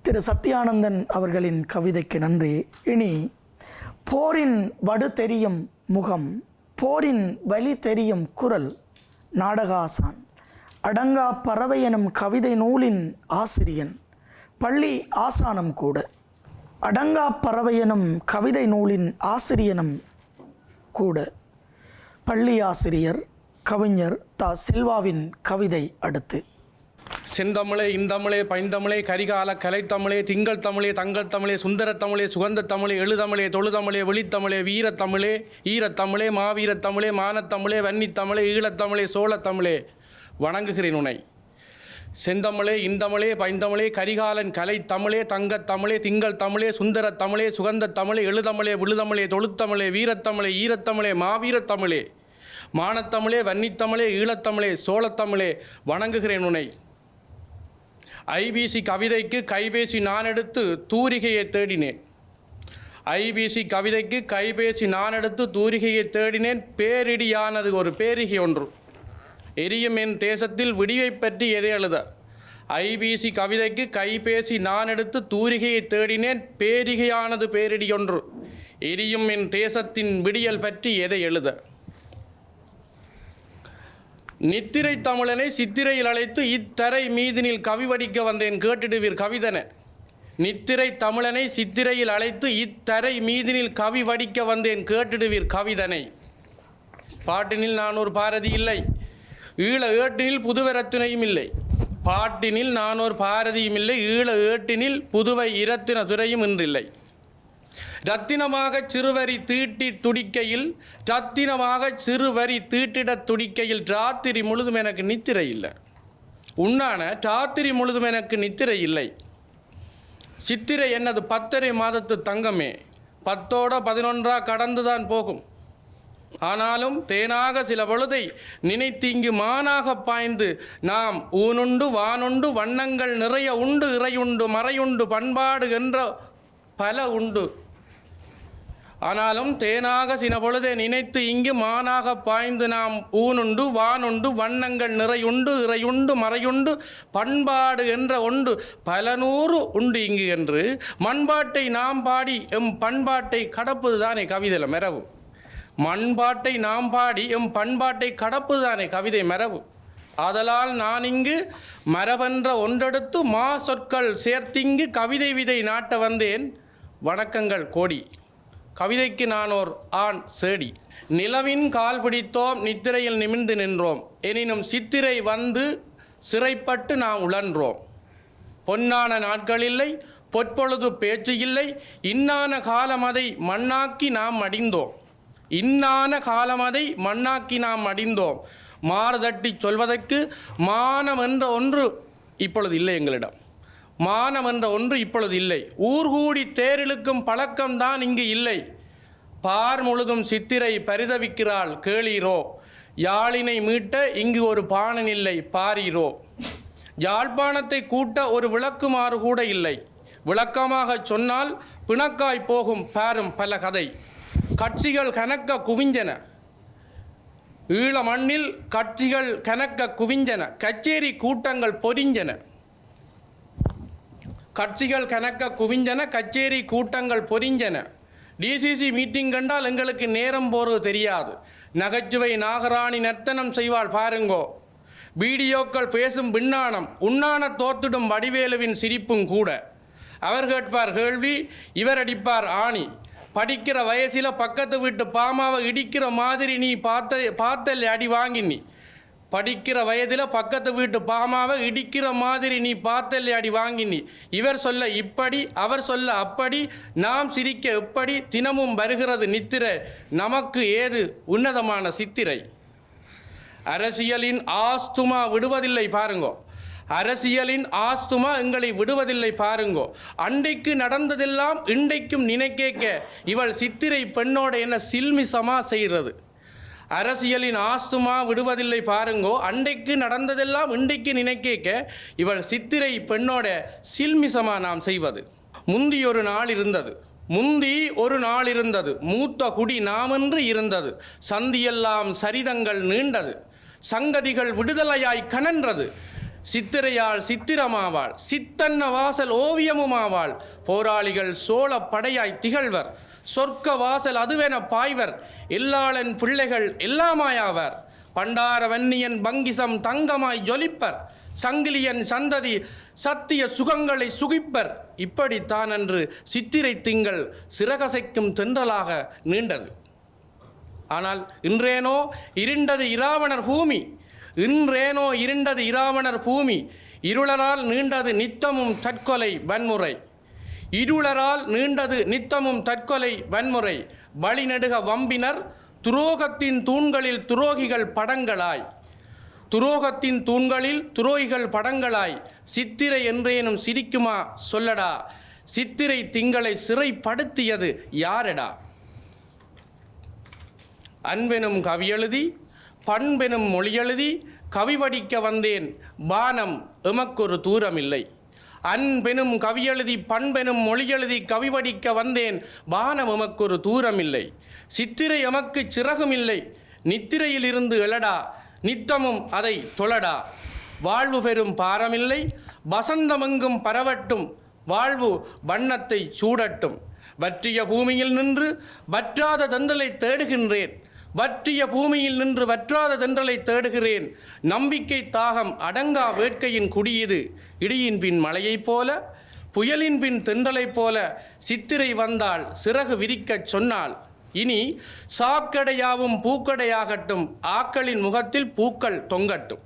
திரு சத்யானந்தன் அவர்களின் கவிதைக்கு நன்றி. இனி போரின் வடு தெரியும் முகம், போரின் வலி தெரியும் குரல், நாடகாசான் அடங்கா பறவை எனும் கவிதை நூலின் ஆசிரியன், பள்ளி ஆசானம் கூட. அடங்கா பறவை எனும் கவிதை நூலின் ஆசிரியனும் கூட. பள்ளி ஆசிரியர் கவிஞர் தா செல்வாவின் கவிதை அடுத்து. செந்தமிழே, இந்தமிழே, பைந்தமிழே, கரிகால கலைத்தமிழே, திங்கள் தமிழே, தங்கள் தமிழே, சுந்தர தமிழே, சுகந்த தமிழே, எழுதமிழே, தொழுதமிழே, வெளித்தமிழே, வீரத்தமிழே, ஈரத்தமிழே, மாவீரத்தமிழே, மானத்தமிழே, வன்னித்தமிழே, ஈழத்தமிழே, சோழத்தமிழே, வணங்குகிறேன் உனை. செந்தமிழே, இந்தமிழே, பைந்தமிழே, கரிகாலன் கலைத்தமிழே, தங்கத்தமிழே, திங்கள் தமிழே, சுந்தர தமிழே, சுகந்த தமிழே, எழுதமிழே, விழுதமிழே, தொழுத்தமிழே, வீரத்தமிழே, ஈரத்தமிழே, மாவீரத்தமிழே, மானத்தமிழே, வன்னித்தமிழே, ஈழத்தமிழே, சோழத்தமிழே, வணங்குகிறேன் உனை. ஐபிசி கவிதைக்கு கைபேசி நான் எடுத்து தூரிகையை தேடினேன். ஐபிசி கவிதைக்கு கைபேசி நான் எடுத்து தூரிகையை தேடினேன். பேரிடியானது ஒரு பேரிகை ஒன்று. எரியும் என் தேசத்தில் விடிவை பற்றி எதை எழுத? ஐபிசி கவிதைக்கு கைபேசி நான் எடுத்து தூரிகையை தேடினேன். பேரிகையானது பேரிடி ஒன்று. எரியும் என் தேசத்தின் விடியல் பற்றி எதை எழுத? நித்திரை தமிழனை சித்திரையில் அழைத்து இத்தரை மீதினில் கவி வடிக்க வந்தேன் கேட்டிடுவீர் கவிதன. நித்திரை தமிழனை சித்திரையில் அழைத்து இத்தரை மீதினில் கவி வடிக்க வந்தேன் கேட்டிடுவீர் கவிதனை. பாட்டினில் நான் ஒரு பாரதி இல்லை, ஈழ ஏட்டினில் புதுவை ரத்தினையும் இல்லை. பாட்டினில் நான் ஒரு பாரதியும் இல்லை, ஈழ ஏட்டினில் புதுவை இரத்தின துறையும் இன்றில்லை. ரத்தினமாக சிறுவரி தீட்டி துடிக்கையில், ரத்தினமாக சிறுவரி தீட்டிட துடிக்கையில் ராத்திரி முழுதும் எனக்கு நித்திரை இல்லை. உண்ணான ராத்திரி முழுதும் எனக்கு நித்திரை இல்லை. சித்திரை என்னது 10.5 மாதத்து தங்கமே, 10ஓட 11 கடந்துதான் போகும். ஆனாலும் தேனாக சில பொழுதை நினைத்தீங்கு மானாக பாய்ந்து நாம் ஊனுண்டு வானுண்டு வண்ணங்கள் நிறைய உண்டு இறையுண்டு மறையுண்டு பண்பாடு என்ற பல உண்டு. ஆனாலும் தேனாக சின பொழுதை நினைத்து இங்கு மானாக பாய்ந்து நாம் ஊனுண்டு வானுண்டு வண்ணங்கள் நிறையுண்டு இறையுண்டு மறையுண்டு பண்பாடு என்ற ஒன்று பல நூறு உண்டு இங்கு என்று மண்பாட்டை நாம் பாடி எம் பண்பாட்டை கடப்பதுதானே கவிதையில மெரவு. மண்பாட்டை நாம் பாடி எம் பண்பாட்டை கடப்பதுதானே கவிதை மெரவு. ஆதலால் நான் இங்கு மரபென்ற ஒன்றெடுத்து மா சொற்கள் சேர்த்திங்கு கவிதை விதை நாட்ட வந்தேன். வணக்கங்கள் கோடி. கவிதைக்கு நான் ஓர் ஆண் சேடி. நிலவின் கால் பிடித்தோம் நித்திரையில் நிமிர்ந்து நின்றோம். எனினும் சித்திரை வந்து சிறைப்பட்டு நாம் உழன்றோம். பொன்னான நாட்கள் இல்லை பொற்பொழுது பேச்சு இல்லை. இன்னான காலமதை மண்ணாக்கி நாம் அடிந்தோம். இன்னான காலமதை மண்ணாக்கி நாம் அடிந்தோம். மாறுதட்டி சொல்வதற்கு மானம் என்ற ஒன்று இப்பொழுது இல்லை எங்களிடம். மானம் என்ற ஒன்று இப்பொழுது இல்லை. ஊர்கூடி தேரிழுக்கும் பழக்கம்தான் இங்கு இல்லை. பார் முழுதும் சித்திரை பரிதவிக்கிறாள் கேளீரோ. யாழினை மீட்ட இங்கு ஒரு பாணன் இல்லை பாரீரோ. யாழ்ப்பாணத்தை கூட்ட ஒரு விளக்குமாறு கூட இல்லை. விளக்கமாக சொன்னால் பிணக்காய் போகும் பாரும் பல கதை. கட்சிகள் கனக்க குவிஞ்சன. ஈழ மண்ணில் கட்சிகள் கனக்க குவிஞ்சன. கச்சேரி கூட்டங்கள் பொரிஞ்சன. கட்சிகள் கணக்க குவிஞ்சன. கச்சேரி கூட்டங்கள் பொரிஞ்சன. டிசிசி மீட்டிங் கண்டால் எங்களுக்கு நேரம் போகிறது தெரியாது. நகைச்சுவை நாகராணி நர்த்தனம் செய்வாள் பாருங்கோ. வீடியோக்கள் பேசும் விண்ணானம் உண்ணான தோத்துடும் வடிவேலுவின் சிரிப்பும் கூட. அவர் கேட்பார் கேள்வி, இவர் அடிப்பார் ஆணி. படிக்கிற வயசில் பக்கத்து வீட்டு பாமாவை இடிக்கிற மாதிரி நீ பார்த்தல் அடி வாங்கி. நீ படிக்கிற வயதில் பக்கத்து வீட்டு பாமாவை இடிக்கிற மாதிரி நீ பார்த்தல் அடி வாங்கினி. இவர் சொல்ல இப்படி அவர் சொல்ல அப்படி நாம் சிரிக்க எப்படி தினமும் வருகிறது நித்திரை நமக்கு ஏது உன்னதமான சித்திரை. அரசியலின் ஆஸ்துமா விடுவதில்லை பாருங்கோ. அரசியலின் ஆஸ்துமா எங்களை விடுவதில்லை பாருங்கோ. அண்டைக்கு நடந்ததெல்லாம் இண்டைக்கும் நினைக்கேக்க இவள் சித்திரை பெண்ணோட என்ன சில்மிசமா செய்கிறது. அரசியலின் ஆஸ்துமா விடுவதில்லை பாருங்கோ. அண்டைக்கு நடந்ததெல்லாம் இண்டைக்கு நினைக்கேக்க இவள் சித்திரை பெண்ணோட சில்மிசமா நாம் செய்வது. முந்தி ஒரு நாள் இருந்தது மூத்த குடி நாமென்று இருந்தது. சந்தியெல்லாம் சரிதங்கள் நீண்டது. சங்கதிகள் விடுதலையாய் கனன்றது. சித்திரையால் சித்திரமாவாள் சித்தன்ன வாசல் ஓவியமுமாவாள். போராளிகள் சோழ படையாய் திகழ்வர். சொர்க்க வாசல் அதுவென பாய்வர். எல்லாளன் பிள்ளைகள் எல்லாமாயாவர். பண்டார வன்னியன் பங்கிசம் தங்கமாய் ஜொலிப்பர். சங்கிலியன் சந்ததி சத்திய சுகங்களை சுகிப்பர். இப்படித்தான் அன்று சித்திரை திங்கள் சிறகசைக்கும் தென்றலாக நீண்டது. ஆனால் இன்றேனோ இருண்டது இராவணர் பூமி. இன்றேனோ இருண்டது இராவணர் பூமி. இருளரால் நீண்டது நித்தமும் தற்கொலை வன்முறை. இருளரால் நீண்டது நித்தமும் தற்கொலை வன்முறை. வழிநெடுக வம்பினர் துரோகத்தின் தூண்களில் துரோகிகள் படங்களாய். துரோகத்தின் தூண்களில் துரோகிகள் படங்களாய். சித்திரை என்றேனும் சிரிக்குமா சொல்லடா. சித்திரை திங்களை சிறைப்படுத்தியது யாரெடா. அன்பெனும் கவியெழுதி பண்பெனும் மொழியெழுதி கவி வடிக்க வந்தேன். பானம் எமக்கொரு தூரமில்லை. அன்பெனும் கவியெழுதி பண்பெனும் மொழியெழுதி கவி வடிக்க வந்தேன். பானம் எமக்கொரு தூரமில்லை. சித்திரை எமக்கு சிறகுமில்லை. நித்திரையில் இருந்து எழடா நித்தமும் அதை தொழடா. வாழ்வு பெறும் பாரமில்லை. வசந்தமெங்கும் பரவட்டும். வாழ்வு வண்ணத்தை சூடட்டும். வற்றிய பூமியில் நின்று வற்றாத தென்றலை தேடுகின்றேன். வற்றிய பூமியில் நின்று வற்றாத தென்றலை தேடுகிறேன். நம்பிக்கை தாகம் அடங்கா வேட்கையின் குடியது. இடியின் பின் மழையைப் போல புயலின் பின் தென்றலைப் போல சித்திரை வந்தால் சிறகு விரிக்கச் சொன்னாள். இனி சாக்கடையாவும் பூக்கடையாகட்டும். ஆக்களின் முகத்தில் பூக்கள் தொங்கட்டும்.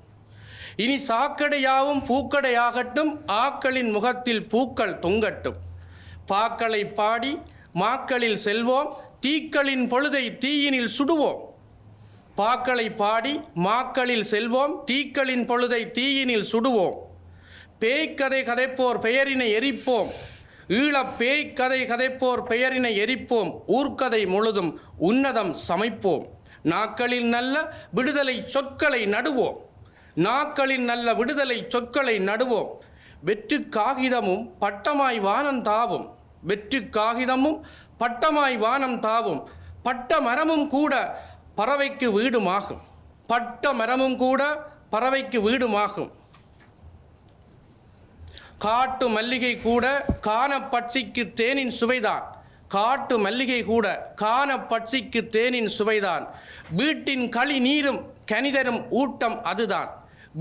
இனி சாக்கடையாவும் பூக்கடையாகட்டும். ஆக்களின் முகத்தில் பூக்கள் தொங்கட்டும். பாக்களை பாடி மாக்களில் செல்வோம். தீக்களின் பொழுதை தீயினில் சுடுவோம். பாக்களை பாடி மாக்களில் செல்வோம். தீக்களின் பொழுதை தீயினில் சுடுவோம். பேய்க்கதை கதைப்போர் பெயரினை எரிப்போம். ஈழப் பேய்க்கதை கதைப்போர் பெயரினை எரிப்போம். ஊர்க்கதை முழுதும் உன்னதம் சமைப்போம். நாக்களில் நல்ல விடுதலை சொற்களை நடுவோம். நாக்களின் நல்ல விடுதலை சொற்களை நடுவோம். வெற்று காகிதமும் பட்டமாய் வானந்தாவும். வெற்று காகிதமும் பட்டமாய் வானம் தாவும். பட்ட மரமும் கூட பறவைக்கு வீடுமாகும். பட்ட மரமும் கூட பறவைக்கு வீடுமாகும். காட்டு மல்லிகை கூட காண பட்சிக்கு தேனின் சுவைதான். காட்டு மல்லிகை கூட காண பட்சிக்கு தேனின் சுவைதான். வீட்டின் களி நீரும் கனிதரும் ஊட்டம் அதுதான்.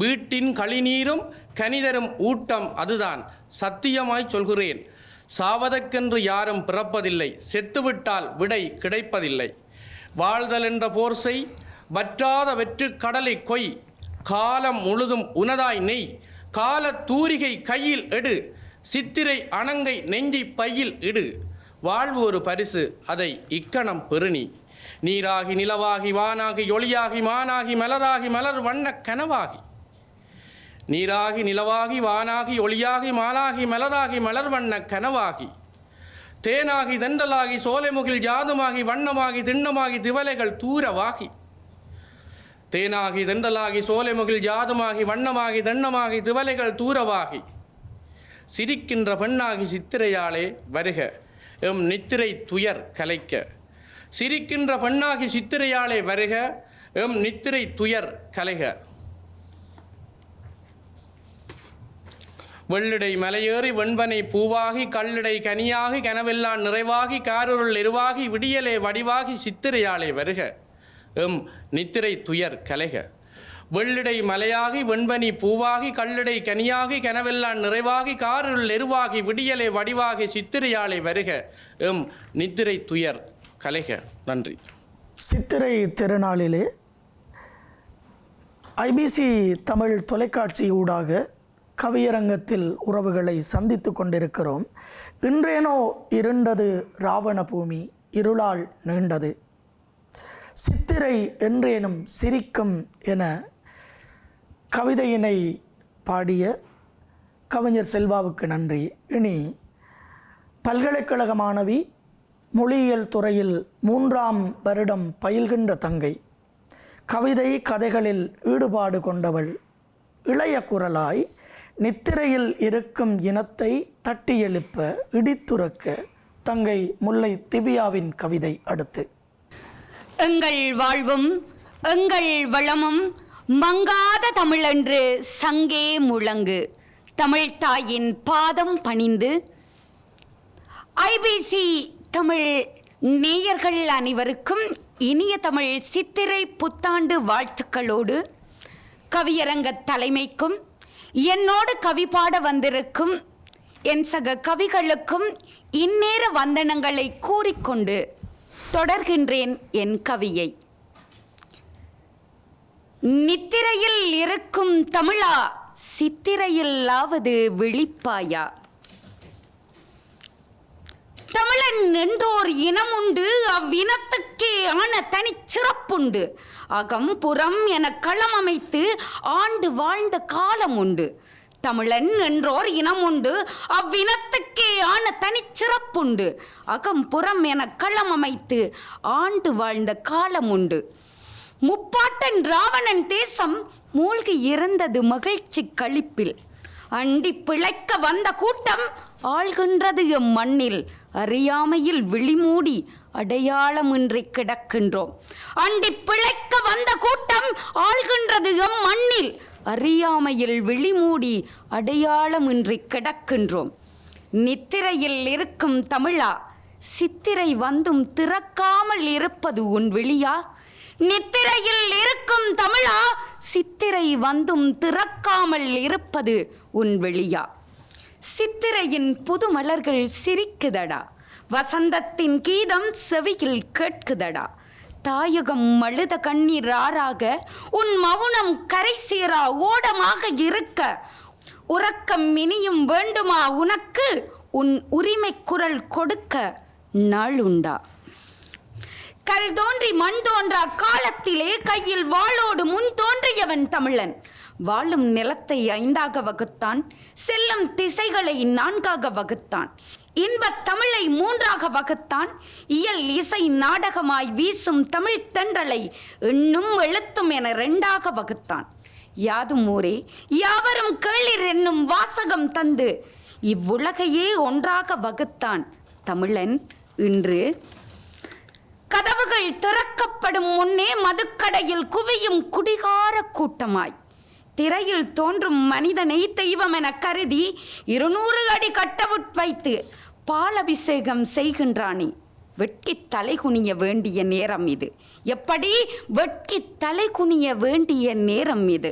வீட்டின் களிநீரும் கனிதரும் ஊட்டம் அதுதான். சத்தியமாய் சொல்கிறேன், சாவதற்கென்று யாரும் பிறப்பதில்லை. செத்துவிட்டால் விடை கிடைப்பதில்லை. வாழ்தல் என்ற போர் செய், வற்றாத வெற்று கடலை கொய். காலம் முழுதும் உனதாய் நெய். கால தூரிகை கையில் எடு. சித்திரை அணங்கை நெஞ்சி பையில் இடு. வாழ்வு ஒரு பரிசு, அதை இக்கணம் பெருணி. நீராகி நிலவாகி வானாகி ஒளியாகி மானாகி மலராகி மலர் வண்ண கனவாகி. நீராகி நிலவாகி வானாகி ஒளியாகி மாலாகி மலராகி மலர் வண்ண கனவாகி. தேனாகி தென்றலாகி சோலைமுகில் யாதுமாகி வண்ணமாகி திண்ணமாகி திவலைகள் தூரவாகி. தேனாகி தென்றலாகி சோலைமுகில் யாதுமாகி வண்ணமாகி தெண்ணமாகி திவலைகள் தூரவாகி. சிரிக்கின்ற பெண்ணாகி சித்திரையாளே வருக எம் நித்திரை துயர் கலைக்க. சிரிக்கின்ற பெண்ணாகி சித்திரையாளே வருக எம் நித்திரை துயர் கலைக. வெள்ளிடை மலையேறி வெண்பனை பூவாகி கல்லிடை கனியாகி கனவெல்லாம் நிறைவாகி காருருள் எருவாகி விடியலே வடிவாகி சித்திரையாளே வருக எம் நித்திரை துயர் கலைக. வெள்ளிடை மலையாகி வெண்பனி பூவாகி கல்லிடை கனியாகி கனவெல்லாம் நிறைவாகி காருருள் எருவாகி விடியலே வடிவாகி சித்திரையாளே வருக எம் நித்திரை துயர் கலைக. நன்றி. சித்திரை திருநாளிலே ஐபிசி தமிழ் தொலைக்காட்சி ஊடாக கவியரங்கத்தில் உறவுகளை சந்தித்து கொண்டிருக்கிறோம். இன்றேனோ இருண்டது ராவண பூமி இருளால் நீண்டது. சித்திரை என்றேனும் சிரிக்கும் என கவிதையினை பாடிய கவிஞர் செல்வாவுக்கு நன்றி. இனி பல்கலைக்கழக மாணவி, மொழியியல் துறையில் 3ஆம் வருடம் பயில்கின்ற தங்கை, கவிதை கதைகளில் ஈடுபாடு கொண்டவள், இளைய குரலாய் நித்திரையில் இருக்கும் இனத்தை தட்டி எழுப்ப இடித்துறக்க தங்கை முல்லை திவ்யாவின் கவிதை அடுத்து. எங்கள் வாழ்வும் எங்கள் வளமும் மங்காத தமிழென்று சங்கே முழங்கு. தமிழ்த்தாயின் பாதம் பணிந்து ஐபிசி தமிழ் நேயர்கள் அனைவருக்கும் இனிய தமிழ் சித்திரை புத்தாண்டு வாழ்த்துக்களோடு கவியரங்க தலைமைக்கும் என்னோடு கவி பாட வந்திருக்கும் என் சக கவிகளுக்கும் இந்நேர வந்தனங்களை கூறிக்கொண்டு தொடர்கின்றேன் என் கவியை. நித்திரையில் இருக்கும் தமிழா, சித்திரையில்லாவது விழிப்பாயா. தமிழன் என்றோர் இனம் உண்டு, அவ்வினத்துக்கே ஆன தனிச் சிறப்புண்டு. அகம் புறம் என களம் அமைத்து ஆண்டு வாழ்ந்த காலம் உண்டு. தமிழன் என்றோர் இனம் உண்டு, அவ்வினத்துக்கே ஆன தனிச் சிறப்புண்டு. அகம் புறம் என களம் அமைத்து ஆண்டு வாழ்ந்த காலம் உண்டு. முப்பாட்டன் ராவணன் தேசம் மூழ்கி இறந்தது மகிழ்ச்சி களிப்பில். அண்டி பிழைக்க வந்த கூட்டம் ஆள்கின்றது எம் மண்ணில். அறியாமையில் விழிமூடி அடையாளமின்றி கிடக்கின்றோம். அண்டி பிழைக்க வந்த கூட்டம் ஆள்கின்றது எம் மண்ணில். அறியாமையில் விழிமூடி அடையாளமின்றி கிடக்கின்றோம். நித்திரையில் இருக்கும் தமிழா, சித்திரை வந்தும் திறக்காமல் இருப்பது உன் விழியா. நித்திரையில் இருக்கும் தமிழா, சித்திரை வந்தும் திறக்காமல் இருப்பது உன் வெளியா. சித்திரையின் புது மலர்கள் சிரிக்குதடா, வசந்தத்தின் கீதம் செவியில் கேட்குதடா. தாயகம் அழுத கண்ணீர் ஆறாக உன் மௌனம் கரை சேரா ஓடமாக இருக்க. உறக்கம் இனியும் வேண்டுமா உனக்கு, உன் உரிமை குரல் கொடுக்க நாளுண்டா. கல் தோன்றி மண் தோன்றா காலத்திலே கையில் வாளோடு முன் தோன்றியவன் தமிழன். வாழும் நிலத்தை 5ஆக வகுத்தான், செல்லும் திசைகளை 4ஆக வகுத்தான். இன்பத் தமிழை 3ஆக வகுத்தான், இயல் இசை நாடகமாய் வீசும் தமிழ் தென்றலை எண்ணும் எழுத்தும் என 2ஆக வகுத்தான். யாதும் ஊரே யாவரும் கேளிர் என்னும் வாசகம் தந்து இவ்வுலகையே ஒன்றாக வகுத்தான் தமிழன் இன்று கதவுகள் திறக்கப்படும் முன்னே மதுக்கடையில் குவியும் குடிகார கூட்டமாய் திரையில் தோன்றும் மனிதனை தெய்வம் என கருதி 200 அடி கட்டவுட் வைத்து பாலபிஷேகம் செய்கின்றானே. வெட்கி தலை குனிய வேண்டிய நேரம் இது. எப்படி வெட்கி தலை குனிய வேண்டிய நேரம் இது.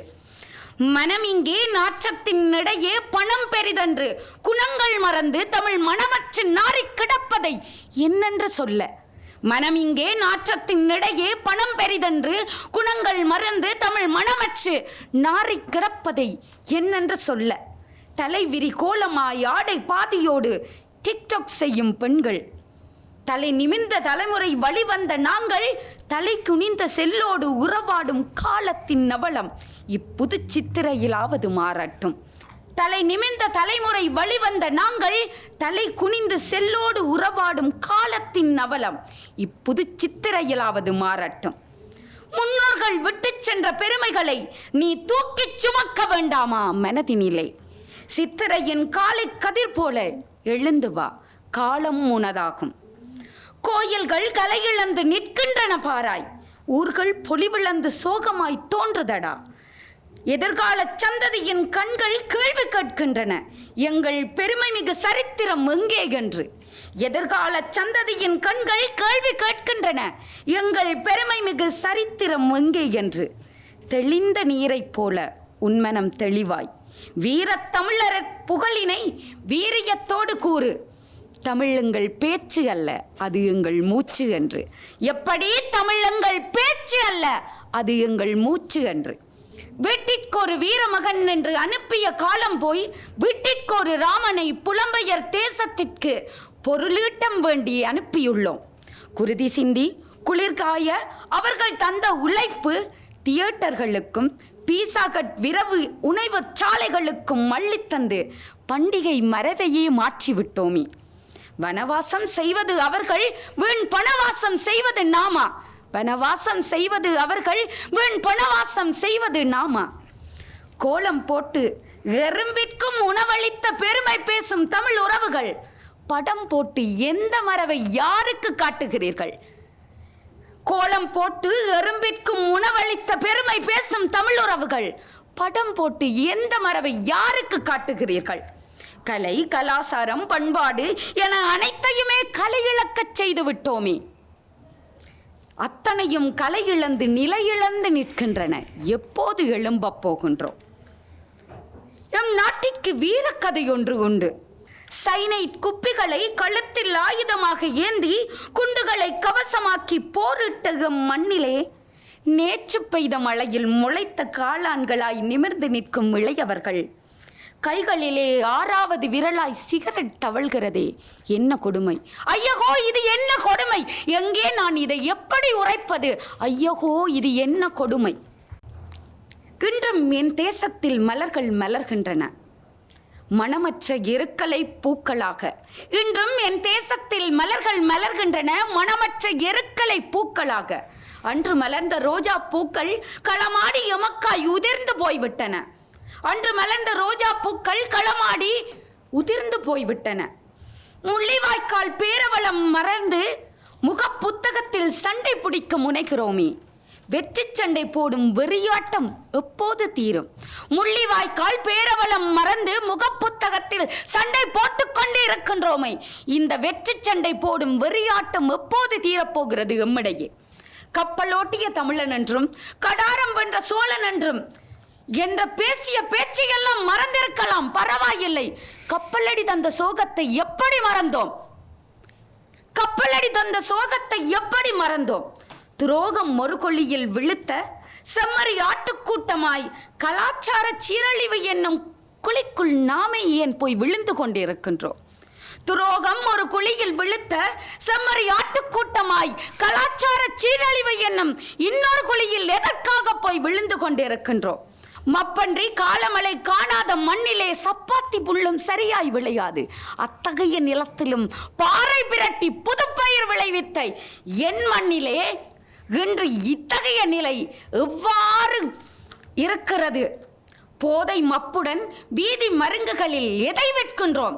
மனம் இங்கே நாற்றத்தின் இடையே பணம் பெரிதென்று குணங்கள் மறந்து தமிழ் மனமற்று நாறி கிடப்பதை என்னென்று சொல்ல. மனம் இங்கே நாற்றத்தின் இடையே பணம் பெரிதென்று குணங்கள் மறந்து தமிழ் மனமற்று நாறி கிடப்பதை என்னென்று சொல்ல. தலைவிரி கோலமாய் ஆடை பாதியோடு டிக்டாக் செய்யும் பெண்கள், தலை நிமிர்ந்த தலைமுறை வழிவந்த நாங்கள் தலை குனிந்த செல்லோடு உறவாடும் காலத்தின் நவலம் இப்புது சித்திரையிலாவது மாறட்டும். தலை நிமிர்ந்த தலைமுறை வழிவந்த நாங்கள் தலை குனிந்து செல்லோடு உறவாடும் காலத்தின் நவலம் இப்புது சித்திரையிலாவது மாறட்டும். முன்னோர்கள் விட்டு சென்ற பெருமைகளை நீ தூக்கிச் சுமக்க வேண்டாமா மனதினிலே. சித்திரையின் காலை கதிர் போல எழுந்து வா, காலம் உனதாகும். கோயில்கள் கலையிழந்து நிற்கின்றன பாராய், ஊர்கள் பொலிவிழந்து சோகமாய் தோன்றுதடா. எதிர்கால சந்ததியின் கண்கள் கேள்வி கேட்கின்றன, எங்கள் பெருமை மிகு சரித்திரம் எங்கே என்று. எதிர்கால சந்ததியின் கண்கள் கேள்வி கேட்கின்றன, எங்கள் பெருமை மிகு சரித்திரம் எங்கே என்று. தெளிந்த நீரைப் போல உன்மனம் தெளிவாய், வீரத் தமிழர் புகழினை வீரியத்தோடு கூறு. தமிழ் எங்கள் பேச்சு அல்ல, அது எங்கள் மூச்சு என்று. எப்படி தமிழ் எங்கள் பேச்சு அல்ல, அது எங்கள் மூச்சு என்று. வீட்டிற்கொரு வீரமகன் என்று அனுப்பிய காலம் போய் வீட்டிற்கொரு ராமனை புலம்பெயர் தேசத்திற்கு பொருளீட்டம் வேண்டி அனுப்பியுள்ளோம். குருதி சிந்தி குளிர்காய அவர்கள் தந்த உழைப்பு தியேட்டர்களுக்கும் பீசாகட் விரவு உணவு சாலைகளுக்கும் மள்ளித்தந்து பண்டிகை மரபையே மாற்றிவிட்டோமே. வனவாசம் செய்வது அவர்கள், வீண் பணவாசம் செய்வது நாமா. வனவாசம் செய்வது அவர்கள், வீண் பணவாசம் செய்வது நாமா. கோலம் போட்டு எறும்பிற்கும் உணவளித்த பெருமை பேசும் தமிழ் உறவுகள், படம் போட்டு எந்த மரபை யாருக்கு காட்டுகிறீர்கள்? கோலம் போட்டு எறும்பிற்கும் உணவளித்த பெருமை பேசும் தமிழ் உறவுகள், படம் போட்டு எந்த மரபை யாருக்கு காட்டுகிறீர்கள்? கலை, கலாசாரம், பண்பாடு என அனைத்தையுமே கலையிழக்கச் செய்து விட்டோமே. அத்தனையும் கலையிழந்து நிலையிழந்து நிற்கின்றன. எப்போது எழும்பப் போகின்றோம்? எம் நாட்டிற்கு வீரக்கதை ஒன்று உண்டு. சைனைட் குப்பிகளை கழுத்தில் ஆயுதமாக ஏந்தி குண்டுகளை கவசமாக்கி போரிட்ட எம் மண்ணிலே நேற்று பெய்த மழையில் முளைத்த காளான்களாய் நிமிர்ந்து நிற்கும் இளையவர்கள் கைகளிலே 6வது விரலாய் சிகரெட் தவழ்கிறதே, என்ன கொடுமை! ஐயகோ, இது என்ன கொடுமை! எங்கே நான் இதை எப்படி உரைப்பது? ஐயகோ, இது என்ன கொடுமை! இன்றும் என் தேசத்தில் மலர்கள் மலர்கின்றன, மனமற்ற எருக்களை பூக்களாக. இன்றும் என் தேசத்தில் மலர்கள் மலர்கின்றன, மனமற்ற எருக்களை பூக்களாக. அன்று மலர்ந்த ரோஜா பூக்கள் களமாடி எமக்காய் உதிர்ந்து போய்விட்டன. அன்று மலர்ந்த ரோஜா பூக்கள் களமாடி உதிர்ந்து போய்விட்டன. முள்ளிவாய்க்கால் பேரவளம் மறந்து முகப்புத்தகத்தில் சண்டை பிடிக்க முனைகிறோமே. வெற்றி சண்டை போடும் வெறியாட்டம் எப்போது தீரும்? முள்ளிவாய்க்கால் பேரவளம் மறந்து முகப்புத்தகத்தில் சண்டை போட்டுக்கொண்டு இருக்கின்றோமே. இந்த வெற்றி சண்டை போடும் வெறியாட்டம் எப்போது தீரப்போகிறது எம்மிடையே? கப்பலோட்டிய தமிழன் என்றும் கடாரம் வென்ற சோழன் என்றும் என்ற பேசிய பேச்சையெல்லாம் மறந்திருக்கலாம், பரவாயில்லை. கப்பலடி தந்த சோகத்தை எப்படி மறந்தோம்? கப்பலடி தந்த சோகத்தை எப்படி மறந்தோம்? துரோகம் ஒரு கொள்ளியில் விழுத்த செம்மறி ஆட்டுக்கூட்டமாய் கலாச்சார சீரழிவு என்னும் குழிக்குள் நாமே ஏன் போய் விழுந்து கொண்டிருக்கின்றோம்? துரோகம் ஒரு குழியில் விழுத்த செம்மறி ஆட்டுக்கூட்டமாய் கலாச்சார சீரழிவு என்னும் இன்னொரு குழியில் எதற்காக போய் விழுந்து கொண்டிருக்கின்றோம்? மப்பன்றி காலமழை காணாத மண்ணிலே சப்பாத்தி புல்லும் சரியாய் விளையாது. அத்தகைய நிலத்திலும் பாறை பிரட்டி புதுப்பயிர் விளைவித்த என் மண்ணிலே இன்று இத்தகைய நிலை எவ்வாறு இருக்கிறது? போதை மப்புடன் வீதி மருங்குகளில் எதை விற்கின்றோம்?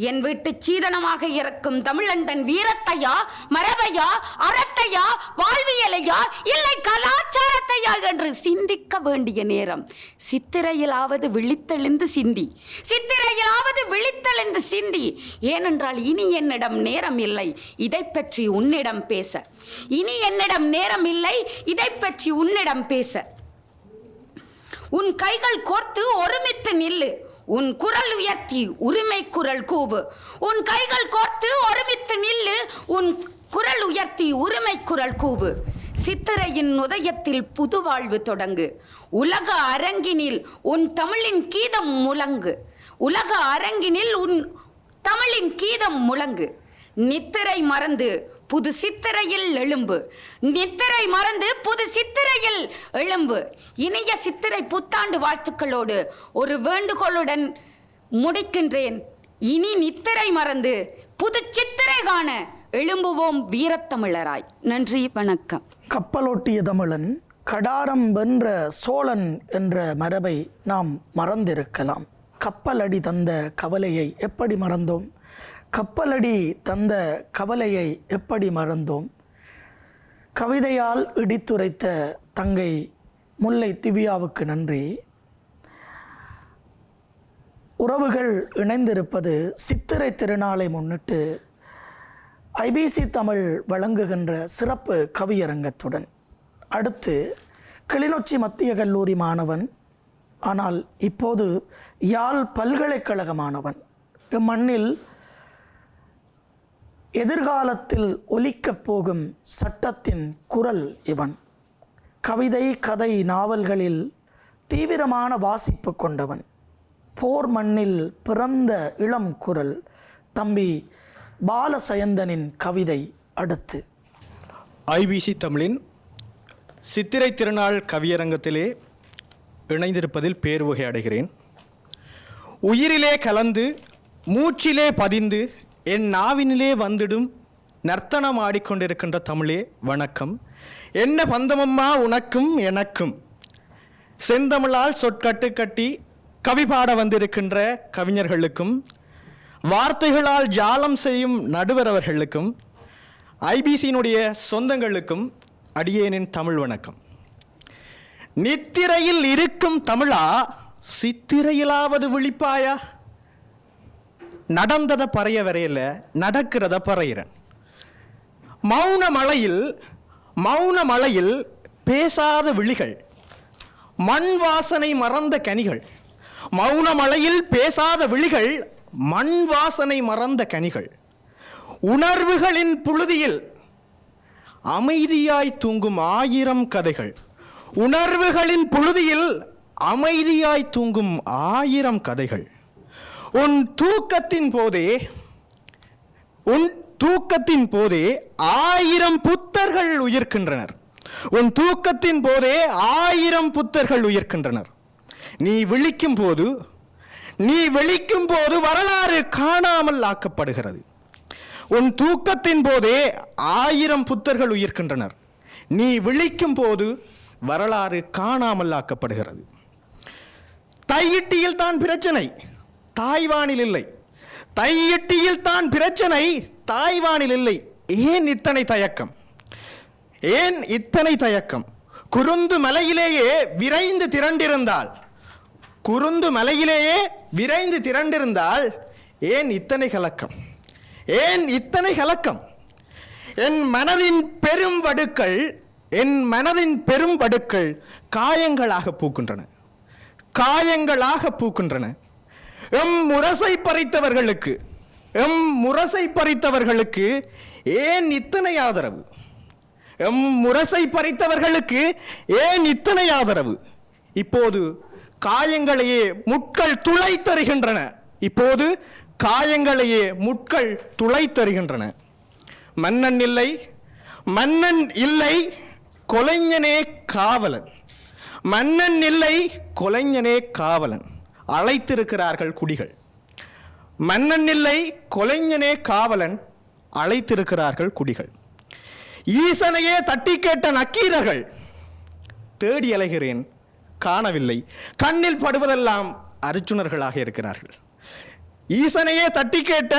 என் வீட்டு சீதனமாக இருக்கும் தமிழன் தன் வீரத்தையா, மரபையா, அறத்தையா, வாழ்வியலையா, இல்லை கலாச்சாரத்தையா என்று சிந்திக்க வேண்டிய நேரம். சித்திரையிலாவது விழித்தெழுந்து சிந்தி, சித்திரையிலாவது விழித்தெழுந்து சிந்தி. ஏனென்றால் இனி என்னிடம் நேரம் இல்லை இதை பற்றி உன்னிடம் பேச. இனி என்னிடம் நேரம் இல்லை இதை பற்றி உன்னிடம் பேச. உன் கைகள் கோர்த்து ஒருமித்து நில்லு, உன் குரல் உயர்த்தி உரிமை குரல் கூவு. உன் கைகள் கோர்த்து ஒருமித்து நில்லு, உன் குரல் உயர்த்தி உரிமை குரல் கூவு. சித்திரையின் உதயத்தில் புது வாழ்வு தொடங்கு. உலக அரங்கினில் உன் தமிழின் கீதம் முழங்கு. உலக அரங்கினில் உன் தமிழின் கீதம் முழங்கு. நித்திரை மறந்து புது சித்திரையில் எழும்பு. நித்திரை மறந்து புது சித்திரையில் எழும்பு. இனிய சித்திரை புத்தாண்டு வாழ்த்துக்களோடு ஒரு வேண்டுகோளுடன் முடிக்கின்றேன். இனி நித்திரை மறந்து புது சித்திரை காண எழும்புவோம் வீரத்தமிழராய். நன்றி, வணக்கம். கப்பலோட்டிய தமிழன் கடாரம் வென்ற சோழன் என்ற மரபை நாம் மறந்திருக்கலாம். கப்பலடி தந்த கவலையை எப்படி மறந்தோம்? கப்பலடி தந்த கவலையை எப்படி மறந்தோம்? கவிதையால் இடித்துரைத்த தங்கை முல்லை திவ்யாவுக்கு நன்றி. உறவுகள் இணைந்திருப்பது சித்திரை திருநாளை முன்னிட்டு ஐபிசி தமிழ் வழங்குகின்ற சிறப்பு கவியரங்கத்துடன். அடுத்து கிளிநொச்சி மத்திய கல்லூரி மாணவன், ஆனால் இப்போது யாழ் பல்கலைக்கழக மாணவன். இம்மண்ணில் எதிர்காலத்தில் ஒலிக்கப் போகும் சட்டத்தின் குரல் இவன். கவிதை, கதை, நாவல்களில் தீவிரமான வாசிப்பு கொண்டவன். போர் மண்ணில் பிறந்த இளம் குரல் தம்பி பாலசயந்தனின் கவிதை அடுத்து. ஐபிசி தமிழின் சித்திரை திருநாள் கவியரங்கத்திலே இணைந்திருப்பதில் பேருவகை அடைகிறேன். உயிரிலே கலந்து மூச்சிலே பதிந்து என் நாவினிலே வந்துடும் நர்த்தனம் ஆடிக்கொண்டிருக்கின்ற தமிழே வணக்கம். என்ன பந்தமம்மா உனக்கும் எனக்கும். செந்தமிழால் சொற்கட்டு கட்டி கவி பாட வந்திருக்கின்ற கவிஞர்களுக்கும், வார்த்தைகளால் ஜாலம் செய்யும் நடுவர் அவர்களுக்கும், ஐபிசியினுடைய சொந்தங்களுக்கும் அடியேனின் தமிழ் வணக்கம். நித்திரையில் இருக்கும் தமிழா, சித்திரையிலாவது விழிப்பாயா? நடந்ததை பறைய வரையில நடக்கிறத பறையிறன். மௌன மலையில் பேசாத விழிகள், மண் வாசனை மறந்த கனிகள். மௌன மலையில் பேசாத விழிகள், மண் வாசனை மறந்த கனிகள். உணர்வுகளின் புழுதியில் அமைதியாய் தூங்கும் 1000 கதைகள். உணர்வுகளின் புழுதியில் அமைதியாய் தூங்கும் 1000 கதைகள். உன் தூக்கத்தின் போதே 1000 புத்தர்கள் உயிர்க்கின்றனர். உன் தூக்கத்தின் போதே 1000 புத்தர்கள் உயிர்க்கின்றனர். நீ விழிக்கும் போது வரலாறு காணாமல் ஆக்கப்படுகிறது. உன் தூக்கத்தின் போதே 1000 புத்தர்கள் உயிர்க்கின்றனர். நீ விழிக்கும் போது வரலாறு காணாமல் ஆக்கப்படுகிறது. தையிட்டியில் தான் பிரச்சனை, தாய்வானில் இல்லை. தையிட்டியில் தான் பிரச்சனை, தாய்வானில் இல்லை. ஏன் இத்தனை தயக்கம்? ஏன் இத்தனை தயக்கம்? குருந்து மலையிலேயே விரைந்து திரண்டிருந்தால் ஏன் இத்தனை கலக்கம்? ஏன் இத்தனை கலக்கம்? என் மனதின் பெரும் வடுக்கள் காயங்களாக பூக்கின்றன. எம் முரசை பறித்தவர்களுக்கு ஏன் இத்தனை ஆதரவு? எம் முரசை பறித்தவர்களுக்கு ஏன் இத்தனை ஆதரவு? இப்போது காயங்களையே முட்கள் துளைத்தருகின்றன. மன்னன் இல்லை, கொலைஞனே காவலன். மன்னன் இல்லை, கொலைஞனே காவலன். அழைத்திருக்கிறார்கள் குடிகள். மன்னன் இல்லை, கொலைஞனே காவலன். அழைத்திருக்கிறார்கள் குடிகள். ஈசனையே தட்டி கேட்ட நக்கீரர்கள். தேடி அலைகிறேன், காணவில்லை. கண்ணில் படுவதெல்லாம் அர்ஜுனர்களாக இருக்கிறார்கள். ஈசனையே தட்டி கேட்ட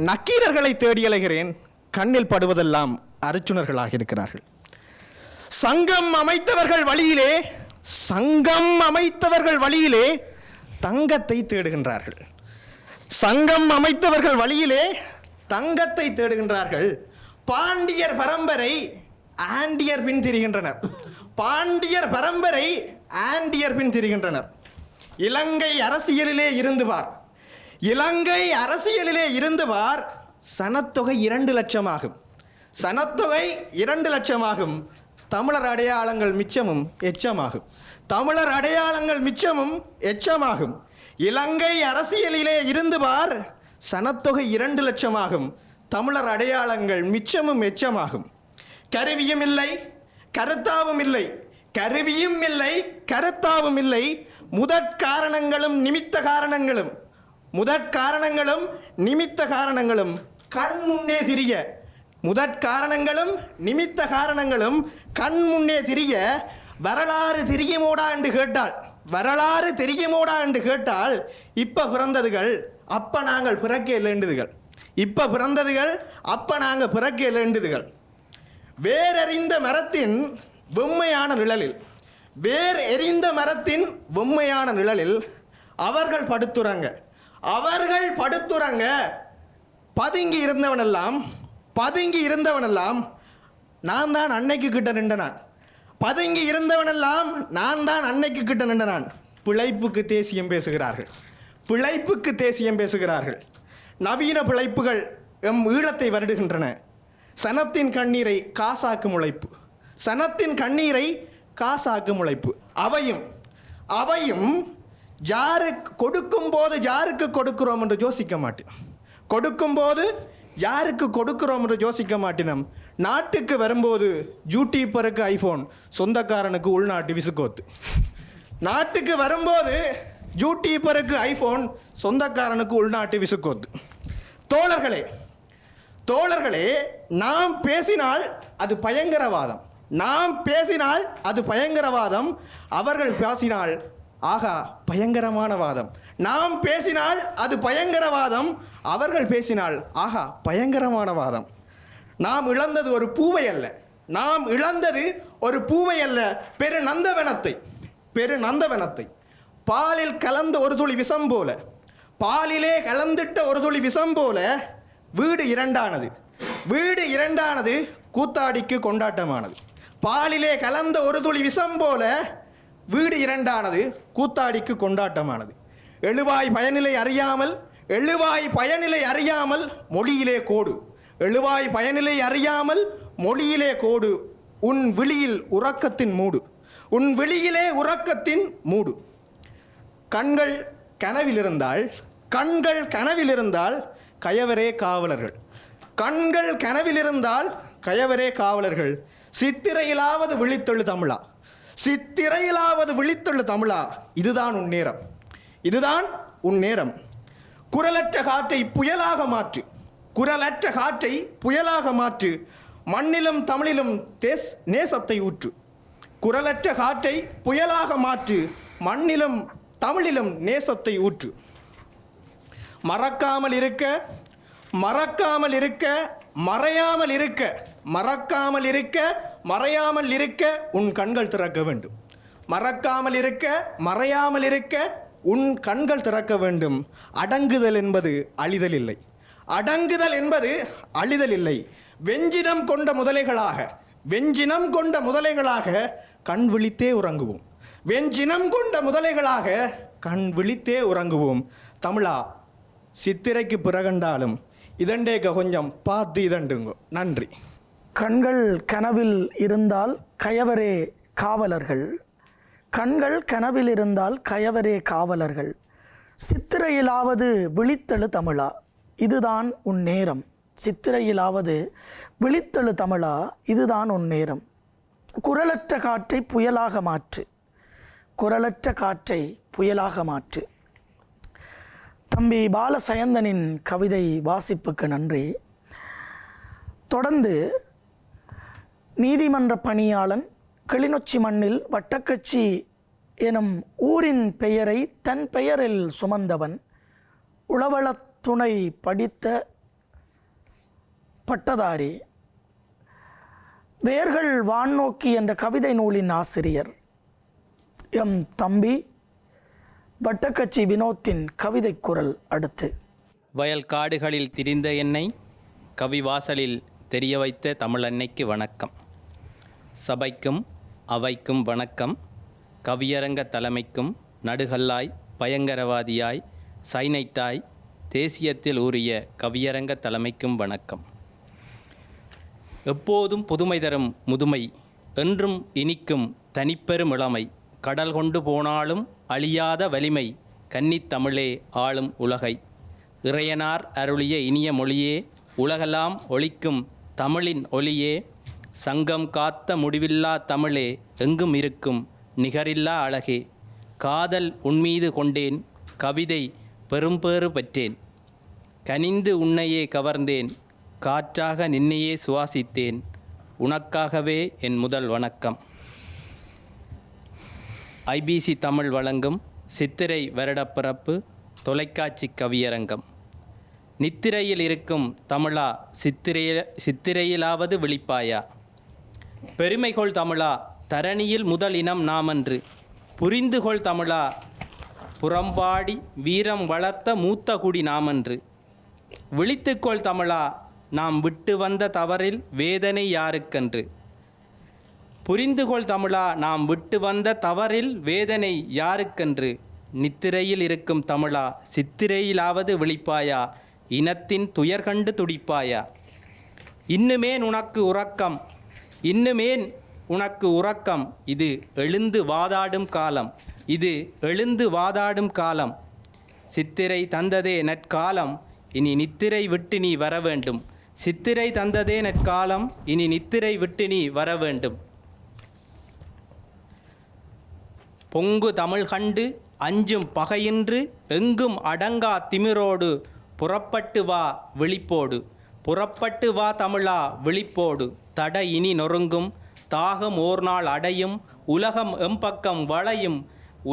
நக்கீரர்களை தேடி அலைகிறேன், கண்ணில் படுவதெல்லாம் அருச்சுனர்களாக இருக்கிறார்கள். சங்கம் அமைத்தவர்கள் வழியிலே தங்கத்தை தேடுகின்றார்கள். சங்கம் அமைத்தவர்கள் வழியிலே தங்கத்தை தேடுகின்றார்கள். பாண்டியர் பரம்பரை ஆண்டியர் பின் திரிகின்றனர். இலங்கை அரசியலிலே இருந்து பார், சனத்தொகை 2 லட்சம் ஆகும். தமிழர் அடையாளங்கள் மிச்சமும் எச்சமாகும். இலங்கை அரசியலிலே இருந்து பார், சனத்தொகை 2 லட்சம் ஆகும். தமிழர் அடையாளங்கள் மிச்சமும் எச்சமாகும். கருவியும் இல்லை, கருத்தாவும் இல்லை. முதற்காரணங்களும் நிமித்த காரணங்களும் கண் முன்னே திரிய வரலாறு தெரியுமோடா என்று கேட்டால் இப்ப பிறந்ததுகள் அப்ப நாங்கள் பிறக்க இழந்ததுகள். வேரெறிந்த மரத்தின் வெம்மையான நிழலில் அவர்கள் படுத்துறங்க. பதுங்கி இருந்தவனெல்லாம் நான் தான் அன்னைக்கு கிட்ட நின்றனான். பிழைப்புக்கு தேசியம் பேசுகிறார்கள். நவீன பிழைப்புகள் எம் ஈழத்தை வருடுகின்றன. சனத்தின் கண்ணீரை காசாக்கும் உழைப்பு. அவையும் யாருக்கு கொடுக்கிறோம் என்று யோசிக்க மாட்டினோம். நாட்டுக்கு வரும்போது யூடியூபருக்கு ஐபோன், சொந்தக்காரனுக்கு உள்நாட்டு விசுக்கோத்து. தோழர்களே, நாம் பேசினால் அது பயங்கரவாதம். அவர்கள் பேசினால் ஆகா பயங்கரமான வாதம். நாம் பேசினால் அது பயங்கரவாதம், அவர்கள் பேசினால் ஆகா பயங்கரமான வாதம். நாம் இழந்தது ஒரு பூவை அல்ல, பெருநந்தவனத்தை. பாலில் கலந்த ஒரு துளி விஷம் போல, பாலிலே கலந்திட்ட ஒரு துளி விஷம் போல வீடு இரண்டானது கூத்தாடிக்கு கொண்டாட்டமானது. பாலிலே கலந்த ஒரு துளி விஷம் போல வீடு இரண்டானது கூத்தாடிக்கு கொண்டாட்டமானது. எழுவாய் பயனிலை அறியாமல் மொழியிலே கோடு. உன் விழியில் உறக்கத்தின் மூடு. கண்கள் கனவிலிருந்தால் கயவரே காவலர்கள். சித்திரையிலாவது விழித்தெழு தமிழா, இதுதான் உன் நேரம். குரலற்ற காற்றை புயலாக மாற்று. மண்ணிலும் தமிழிலும் நேசத்தை ஊற்று. குரலற்ற காற்றை புயலாக மாற்று. மண்ணிலும் தமிழிலும் நேசத்தை ஊற்று. மறக்காமல் இருக்க உன் கண்கள் திறக்க வேண்டும். உன் கண்கள் திறக்க வேண்டும். அடங்குதல் என்பது அழிதல் இல்லை. வெஞ்சினம் கொண்ட முதலைகளாக கண் விழித்தே உறங்குவோம். தமிழா, சித்திரைக்கு பிறகண்டாலும் இதண்டேக்க கொஞ்சம் பார்த்து இதண்டுங்கோ. நன்றி. கண்கள் கனவில் இருந்தால் கயவரே காவலர்கள். சித்திரையிலாவது விழித்தெழு தமிழா, இதுதான் உன் நேரம். குரலற்ற காற்றை புயலாக மாற்று. தம்பி பாலசயந்தனின் கவிதை வாசிப்புக்கு நன்றி. தொடர்ந்து நீதிமன்ற பணியாளன், கிளிநொச்சி மண்ணில் வட்டக்கச்சி எனும் ஊரின் பெயரை தன் பெயரில் சுமந்தவன், உளவளத் துணை படித்த பட்டதாரி, வேர்கள் வான்நோக்கி என்ற கவிதை நூலின் ஆசிரியர் எம் தம்பி வட்டக்கச்சி வினோத்தின் கவிதை குரல் அடுத்து. வயல் காடுகளில் திரிந்த என்னை கவி வாசலில் தெரிய வைத்த தமிழன்னைக்கு வணக்கம். சபைக்கும் அவைக்கும் வணக்கம். கவியரங்க தலைமைக்கும் நடுகல்லாய் பயங்கரவாதியாய் சைனைட்டாய் தேசியத்தில் ஊறிய கவியரங்க தலைமைக்கும் வணக்கம். எப்போதும் புதுமை தரும் முதுமை, என்றும் இனிக்கும் தனிப்பெரும் இளமை, கடல் கொண்டு போனாலும் அழியாத வலிமை, கன்னித் தமிழே ஆளும் உலகை, இறையனார் அருளிய இனிய மொழியே, உலகெல்லாம் ஒலிக்கும் தமிழின் ஒலியே, சங்கம் காத்த முடிவில்லா தமிழே, எங்கும் இருக்கும் நிகரில்லா அழகே, காதல் உன்மீது கொண்டேன், கவிதை பெரும்பேறு பெற்றேன், கனிந்து உன்னையே கவர்ந்தேன், காற்றாக நின்னையே சுவாசித்தேன், உனக்காகவே என் முதல் வணக்கம். ஐபிசி தமிழ் வழங்கும் சித்திரை வருடப்பிறப்பு தொலைக்காட்சி கவியரங்கம். நித்திரையில் இருக்கும் தமிழா, சித்திரையிலாவது விழிப்பாயா, பெருமைகொள் தமிழா, தரணியில் முதல் இனம் நாமன்று, புரிந்துகொள் தமிழா, புறம்பாடி வீரம் வளர்த்த மூத்த குடி நாமன்று, விழித்துக்கொள் தமிழா, நாம் விட்டு வந்த தவறில் வேதனை யாருக்கென்று, புரிந்துகொள் தமிழா, நாம் விட்டு வந்த தவறில் வேதனை யாருக்கென்று, நித்திரையில் இருக்கும் தமிழா, சித்திரையிலாவது விழிப்பாயா, இனத்தின் துயர் கண்டு துடிப்பாயா, இன்னுமேன் உனக்கு உறக்கம், இன்னுமேன் உனக்கு உறக்கம், இது எழுந்து வாதாடும் காலம், இது எழுந்து வாதாடும் காலம், சித்திரை தந்ததே நற்காலம், இனி நித்திரை விட்டு நீ வர வேண்டும், சித்திரை தந்ததே நற்காலம், இனி நித்திரை விட்டு நீ வர வேண்டும். பொங்கு தமிழ் கண்டு அஞ்சும் பகையின்று எங்கும் அடங்கா திமிரோடு, புறப்பட்டு வா விழிப்போடு, புறப்பட்டு வா தமிழா விழிப்போடு, தட இனி நொறுங்கும் தாகம் ஓர் நாள் அடையும், உலகம் எம்பக்கம் வளையும்,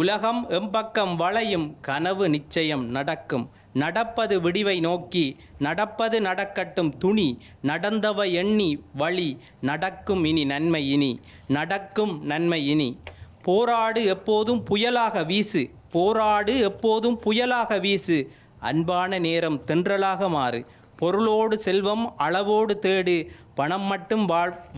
உலகம் எம்பக்கம் வளையும், கனவு நிச்சயம் நடக்கும், நடப்பது விடிவை நோக்கி, நடப்பது நடக்கட்டும் துணி, நடந்தவ எண்ணி வழி, நடக்கும் இனி நன்மை இனி, நடக்கும் நன்மை இனி, போராடு எப்போதும் புயலாக வீசு, போராடு எப்போதும் புயலாக வீசு, அன்பான நேரம் தென்றலாக மாறு, பொருளோடு செல்வம் அளவோடு தேடு, பணம் மட்டும்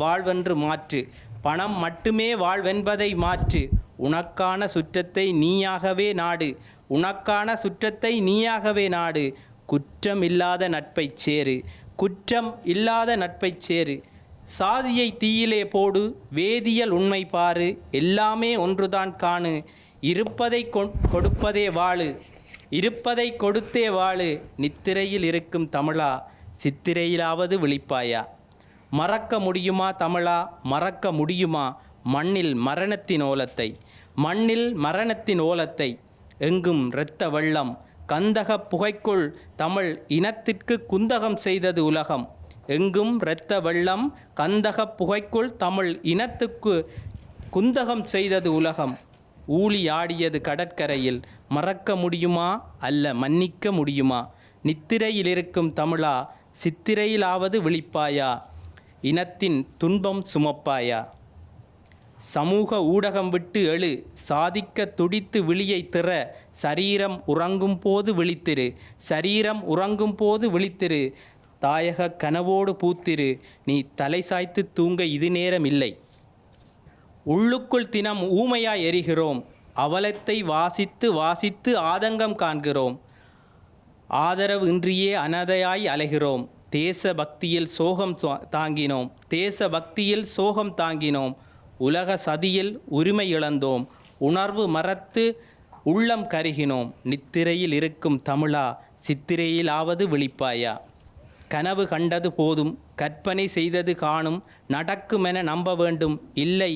வாழ்வென்று மாற்று, பணம் மட்டுமே வாழ்வென்பதை மாற்று, உனக்கான சுற்றத்தை நீயாகவே நாடு, உனக்கான சுற்றத்தை நீயாகவே நாடு, குற்றம் இல்லாத நட்பை சேரு, குற்றம் இல்லாத நட்பை சேரு, சாதியை தீயிலே போடு, வேதியியல் உண்மை பாரு, எல்லாமே ஒன்றுதான் காணு, இருப்பதை கொடுப்பதே வாழு, இருப்பதை கொடுத்தே வாழு, நித்திரையில் இருக்கும் தமிழா, சித்திரையிலாவது விழிப்பாயா, மறக்க முடியுமா தமிழா, மறக்க முடியுமா மண்ணில் மரணத்தின் ஓலத்தை, மண்ணில் மரணத்தின் ஓலத்தை, எங்கும் இரத்த வெள்ளம் கந்தக புகைக்குள் தமிழ் இனத்திற்கு குந்தகம் செய்தது உலகம், எங்கும் இரத்த வெள்ளம் கந்தக புகைக்குள் தமிழ் இனத்துக்கு குந்தகம் செய்தது உலகம், ஊழி ஆடியது கடற்கரையில், மறக்க முடியுமா அல்ல மன்னிக்க முடியுமா, நித்திரையில் இருக்கும் தமிழா, சித்திரையிலாவது விழிப்பாயா, இனத்தின் துன்பம் சுமப்பாயா, சமூக ஊடகம் விட்டு எழு, சாதிக்க துடித்து விழியை திற, சரீரம் உறங்கும் போது விழித்திரு, சரீரம் உறங்கும் போது விழித்திரு, தாயக கனவோடு பூத்திரு, நீ தலை சாய்த்து தூங்க இது நேரம் இல்லை, உள்ளுக்குள் தினம் ஊமையாய் எரிகிறோம், அவலத்தை வாசித்து வாசித்து ஆதங்கம் காண்கிறோம், ஆதரவு இன்றியே அனதையாய் அலைகிறோம், தேச பக்தியில் சோகம் தாங்கினோம், தேச பக்தியில் சோகம் தாங்கினோம், உலக சதியில் உரிமை இழந்தோம், உணர்வு மறத்து உள்ளம் கருகினோம், நித்திரையில் இருக்கும் தமிழா, சித்திரையிலாவது விழிப்பாயா, கனவு கண்டது போதும், கற்பனை செய்தது காணும், நடக்குமென நம்ப வேண்டும், இல்லை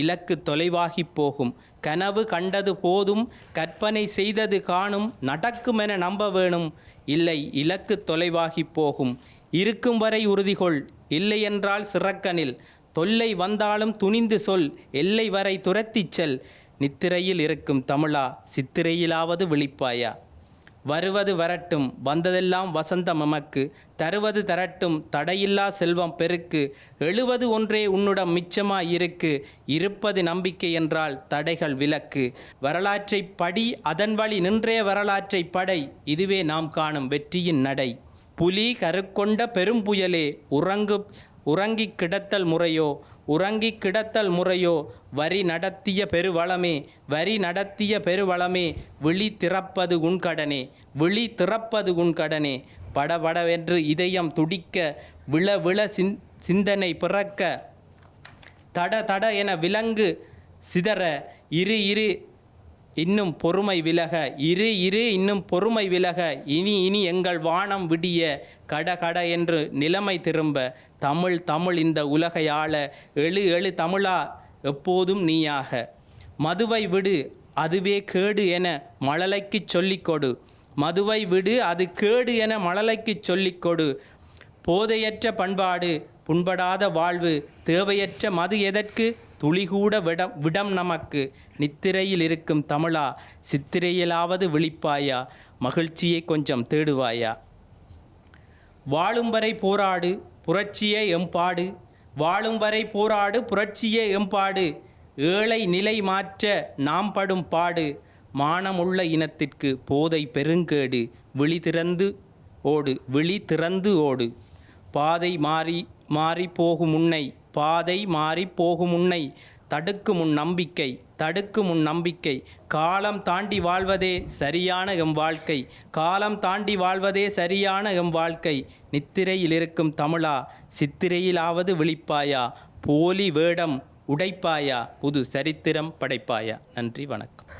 இலக்கு தொலைவாகி போகும், கனவு கண்டது போதும், கற்பனை செய்தது காணும், நடக்குமென நம்ப வேணும், இல்லை இலக்கு தொலைவாகி போகும், இருக்கும் வரை உறுதிகொள், இல்லையென்றால் சிறக்கனில், தொல்லை வந்தாலும் துணிந்து சொல், எல்லை வரை துரத்திச் செல், நித்திரையில் இருக்கும் தமிழா, சித்திரையிலாவது விழிப்பாயா, வருவது வரட்டும் வந்ததெல்லாம் வசந்தம் எமக்கு, தருவது தரட்டும் தடையில்லா செல்வம் பெருக்கு, எழுவது ஒன்றே உன்னுடன் மிச்சமாய் இருக்கு, இருப்பது நம்பிக்கை என்றால் தடைகள் விலக்கு, வரலாற்றை படி அதன் வழி நின்றே வரலாற்றை படை, இதுவே நாம் காணும் வெற்றியின் நடை. புலி கருக்கொண்ட பெரும்புயலே உறங்கிக் கிடத்தல் முறையோ, உறங்கிக் கிடத்தல் முறையோ, வரி நடத்திய பெருவளமே, வரி நடத்திய பெருவளமே, விழி திறப்பது உன்கடனே, விழி திறப்பது உன்கடனே, படபடவென்று இதயம் துடிக்க, விழ விழ சிந்தனை பிறக்க, தட தட என விலங்கு சிதற, இரு இரு இன்னும் பொறுமை விலக, இரு இரு இன்னும் பொறுமை விலக, இனி இனி எங்கள் வானம் விடிய, கட கட என்று நிலைமை திரும்ப, தமிழ் தமிழ் இந்த உலகை ஆள, எழு எழு தமிழா எப்போதும் நீயாக, மதுவை விடு அதுவே கேடு என மழலைக்குச் சொல்லிக்கொடு, மதுவை விடு அது கேடு என மழலைக்குச் சொல்லிக்கொடு, போதையற்ற பண்பாடு புண்படாத வாழ்வு, தேவையற்ற மது எதற்கு, துளிகூட விடம் நமக்கு, நித்திரையில் இருக்கும் தமிழா சித்திரையிலாவது விழிப்பாயா, மகிழ்ச்சியை கொஞ்சம் தேடுவாயா. வாழும் வரை போராடு புரட்சியே எம்பாடு, வாழும் வரை போராடு புரட்சியே எம்பாடு, ஏழை நிலை மாற்ற நாம் படும் பாடு, மானமுள்ள இனத்திற்கு போதை பெருங்கேடு, விழி திறந்து ஓடு விழி திறந்து ஓடு, பாதை மாறி போகும் உன்னை, பாதை மாறி போகும் உன்னை, தடுக்கு முன் நம்பிக்கை தடுக்கு முன் நம்பிக்கை, காலம் தாண்டி வாழ்வதே சரியான எம் வாழ்க்கை, காலம் தாண்டி வாழ்வதே சரியான எம் வாழ்க்கை, நித்திரையில் இருக்கும் தமிழா சித்திரையிலாவது விழிப்பாயா, போலி வேடம் உடைப்பாயா, புது சரித்திரம் படைப்பாயா. நன்றி, வணக்கம்.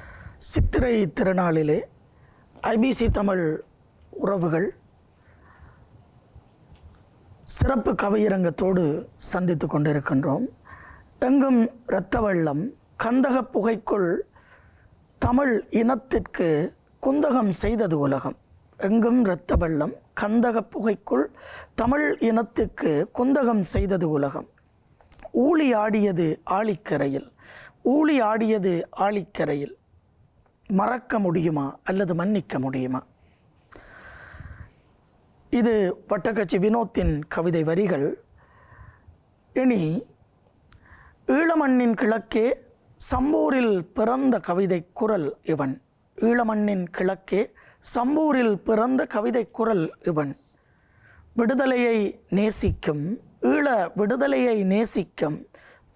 சித்திரை திருநாளிலே ஐபிசி தமிழ் உறவுகள் சிறப்பு கவியரங்கத்தோடு சந்தித்து கொண்டிருக்கின்றோம். எங்கும் இரத்த வெள்ளம், கந்தக புகைக்குள் தமிழ் இனத்திற்கு குந்தகம் செய்தது உலகம். எங்கும் இரத்த வெள்ளம், கந்தக புகைக்குள் தமிழ் இனத்திற்கு குந்தகம் செய்தது உலகம். ஊழி ஆடியது ஆழிக்கரையில், ஊழி ஆடியது ஆழிக்கரையில், மறக்க முடியுமா அல்லது மன்னிக்க முடியுமா? இது வட்டக்கச்சி வினோத்தின் கவிதை வரிகள். இனி ஈழமண்ணின் கிழக்கே சம்பூரில் பிறந்த கவிதை குரல் இவன், ஈழமண்ணின் கிழக்கே சம்பூரில் பிறந்த கவிதை குரல் இவன், விடுதலையை நேசிக்கும் ஈழ விடுதலையை நேசிக்கும்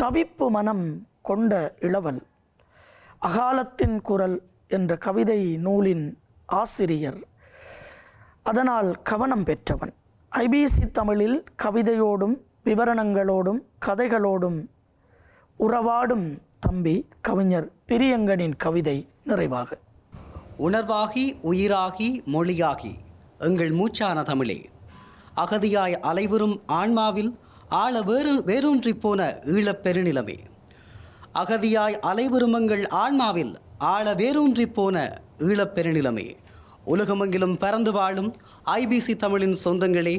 தவிப்பு மனம் கொண்ட இளவல், அகாலத்தின் குரல் என்ற கவிதை நூலின் ஆசிரியர், அதனால் கவனம் பெற்றவன். ஐபிசி தமிழில் கவிதையோடும் விவரணங்களோடும் கதைகளோடும் உறவாடும் தம்பி கவிஞர் பிரியங்கனின் கவிதை நிறைவாக. உணர்வாகி உயிராகி மொழியாகி எங்கள் மூச்சான தமிழே, அகதியாய் அலைவரும் ஆன்மாவில் ஆழ வேரூன்றி போன ஈழப் பெருநிலமே, அகதியாய் அலைவரும் எங்கள் ஆன்மாவில் ஆழ வேரூன்றி போன ஈழப் பெருநிலமே, உலகமெங்கிலும் பறந்து வாழும் ஐபிசி தமிழின் சொந்தங்களே,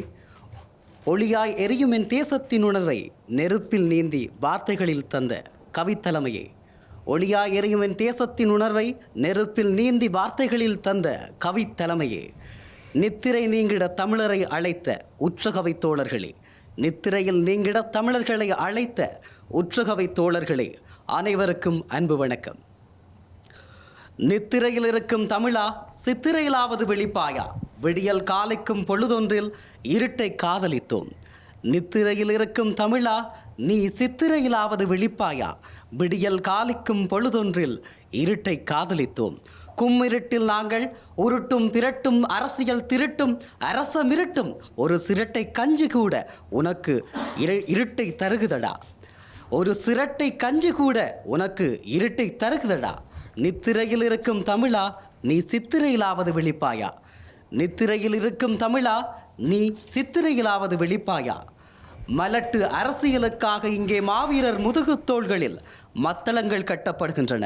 ஒளியாய் எரியும் என் தேசத்தின் உணர்வை நெருப்பில் நீந்தி வார்த்தைகளில் தந்த கவித்தலைமையே, ஒளியாய் எரியும் என் தேசத்தின் உணர்வை நெருப்பில் நீந்தி வார்த்தைகளில் தந்த கவித்தலைமையே, நித்திரை நீங்கிட தமிழரை அழைத்த உற்றகவை தோழர்களே, நித்திரையில் நீங்கிட தமிழர்களை அழைத்த உற்றகவை தோழர்களே, அனைவருக்கும் அன்பு வணக்கம். நித்திரையில் இருக்கும் தமிழா சித்திரையிலாவது வெளிப்பாயா, விடியல் காலைக்கும் பொழுதொன்றில் இருட்டை காதலித்தோம். நித்திரையில் இருக்கும் தமிழா நீ சித்திரையிலாவது விழிப்பாயா, விடியல் காலைக்கும் பொழுதொன்றில் இருட்டை காதலித்தோம். கும்மிருட்டில் நாங்கள் உருட்டும் பிரட்டும் அரசியல் திருட்டும் அரசமிருட்டும் ஒரு சிரட்டை கஞ்சி கூட உனக்கு இருட்டை தருகுதடா, ஒரு சிரட்டை கஞ்சி கூட உனக்கு இருட்டை தருகுதடா. நித்திரையில் இருக்கும் தமிழா நீ சித்திரையிலாவது விழிப்பாயா, நித்திரையில் இருக்கும் தமிழா நீ சித்திரையிலாவது விழிப்பாயா. மலட்டு அரசியலுக்காக இங்கே மாவீரர் முதுகுத்தோள்களில் மத்தளங்கள் கட்டப்படுகின்றன,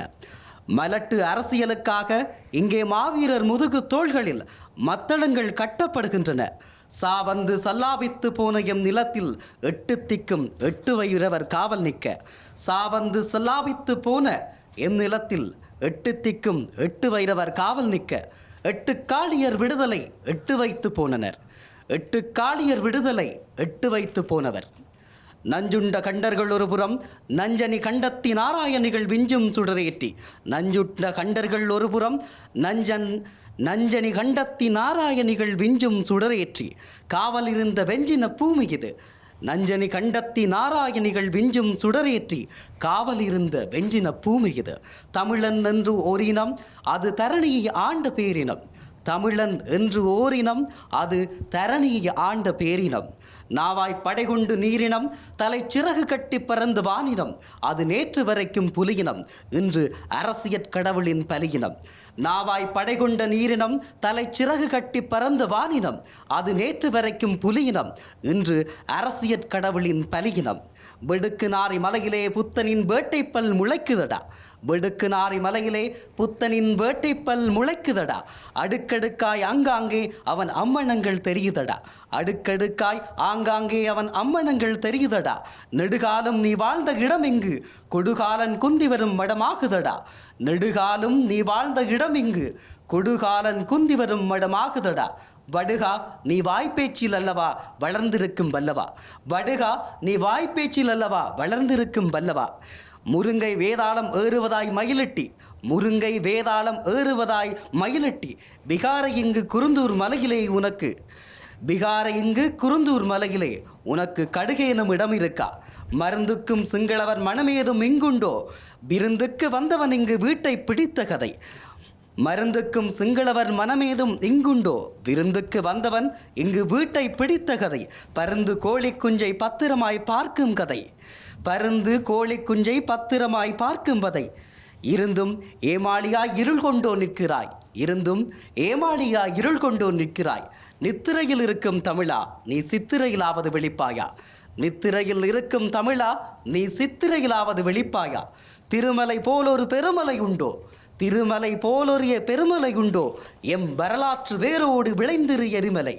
மலட்டு அரசியலுக்காக இங்கே மாவீரர் முதுகுத்தோள்களில் மத்தளங்கள் கட்டப்படுகின்றன. சாவந்து சல்லாபித்து போன எம் நிலத்தில் 8 திக்கும் 8 வயிறவர் காவல் நிற்க, சாவந்து சல்லாபித்து போன எம் நிலத்தில் 8 திக்கும் 8 வைரவர் காவல் நிற்க, எட்டு காளியர் விடுதலை எட்டு வைத்து போனனர். எட்டு காளியர் விடுதலை எட்டு வைத்து போனவர். நஞ்சுண்ட கண்டர்கள் ஒரு புறம் நஞ்சனி கண்டத்தி நாராயணிகள் விஞ்சும் சுடரேற்றி. நஞ்சுண்ட கண்டர்கள் ஒரு புறம் நஞ்சனி கண்டத்தி நாராயணிகள் விஞ்சும் சுடரேற்றி. காவலிருந்த வெஞ்சின பூமி இது. நஞ்சனி கண்டத்தி நாராயணிகள் விஞ்சும் சுடரேற்றி காவலிருந்த வெஞ்சின பூமி இது. தமிழன் என்று ஓரினம் அது தரணியை ஆண்ட பேரினம். தமிழன் என்று ஓரினம் அது தரணியை ஆண்ட பேரினம். நாவாய் படைகொண்டு நீரினம் தலை சிறகு கட்டி பறந்து வானினம் அது நேற்று வரைக்கும் புலியினம் இன்று அரசியற் கடவுளின் பலியினம். நாவாய் படைகொண்ட நீரினம் தலை சிறகு கட்டி பறந்து வானினம் அது நேற்று வரைக்கும் புலியினம் இன்று அரசியற் கடவுளின் பலியினம். வெடுக்கு நாரி மலையிலே புத்தனின் வேட்டைப்பல் முளைக்குதடா. வெடுக்கு நாரி மலையிலே புத்தனின் வேட்டைப்பல் முளைக்குதடா. அடுக்கடுக்காய் ஆங்காங்கே அவன் அம்மணங்கள் தெரியுதடா. அடுக்கடுக்காய் ஆங்காங்கே அவன் அம்மணங்கள் தெரியுதடா. நெடுகாலம் நீ வாழ்ந்த இடமெங்கு கொடுகாலன் குந்தி வரும் மடமாகுதடா. நெடுகாலம் நீ வாழ்ந்த இடமெங்கு கொடுகாலன் குந்தி வரும் மடமாகுதடா. வடுகா நீ வாய்ப்பேச்சில் அல்லவா வளர்ந்திருக்கும் வல்லவா. வடுகா நீ வாய்ப்பேச்சில் அல்லவா வளர்ந்திருக்கும் வல்லவா. முருங்கை வேதாளம் ஏறுவதாய் மயிலட்டி. முருங்கை வேதாளம் ஏறுவதாய் மயிலட்டி. பிகாரை இங்கு குருந்தூர் மலையிலே உனக்கு. பிகாரை இங்கு குருந்தூர் மலையிலே உனக்கு கடுகேனும் இடம் இருக்கா. மருந்துக்கும் சிங்களவர் மனமேதும் இங்குண்டோ. விருந்துக்கு வந்தவன் இங்கு வீட்டை பிடித்த கதை. மருந்துக்கும் சிங்களவர் மனமேதும் இங்குண்டோ. விருந்துக்கு வந்தவன் இங்கு வீட்டை பிடித்த கதை. பருந்து கோழி குஞ்சை பத்திரமாய் பார்க்கும் கதை. பருந்து கோழி குஞ்சை பத்திரமாய் பார்க்கும் கதை. இருந்தும் ஏமாளியாய் இருள் கொண்டோ நிற்கிறாய். இருந்தும் ஏமாளியாய் இருள் கொண்டோ நிற்கிறாய். நித்திரையில் இருக்கும் தமிழா நீ சித்திரையிலாவது வெளிப்பாயா. நித்திரையில் இருக்கும் தமிழா நீ சித்திரையிலாவது வெளிப்பாயா. திருமலை போலொரு பெருமலை உண்டோ. திருமலை போலொரிய பெருமலை உண்டோ. எம் வரலாற்று வேரோடு விளைந்திரு எரிமலை.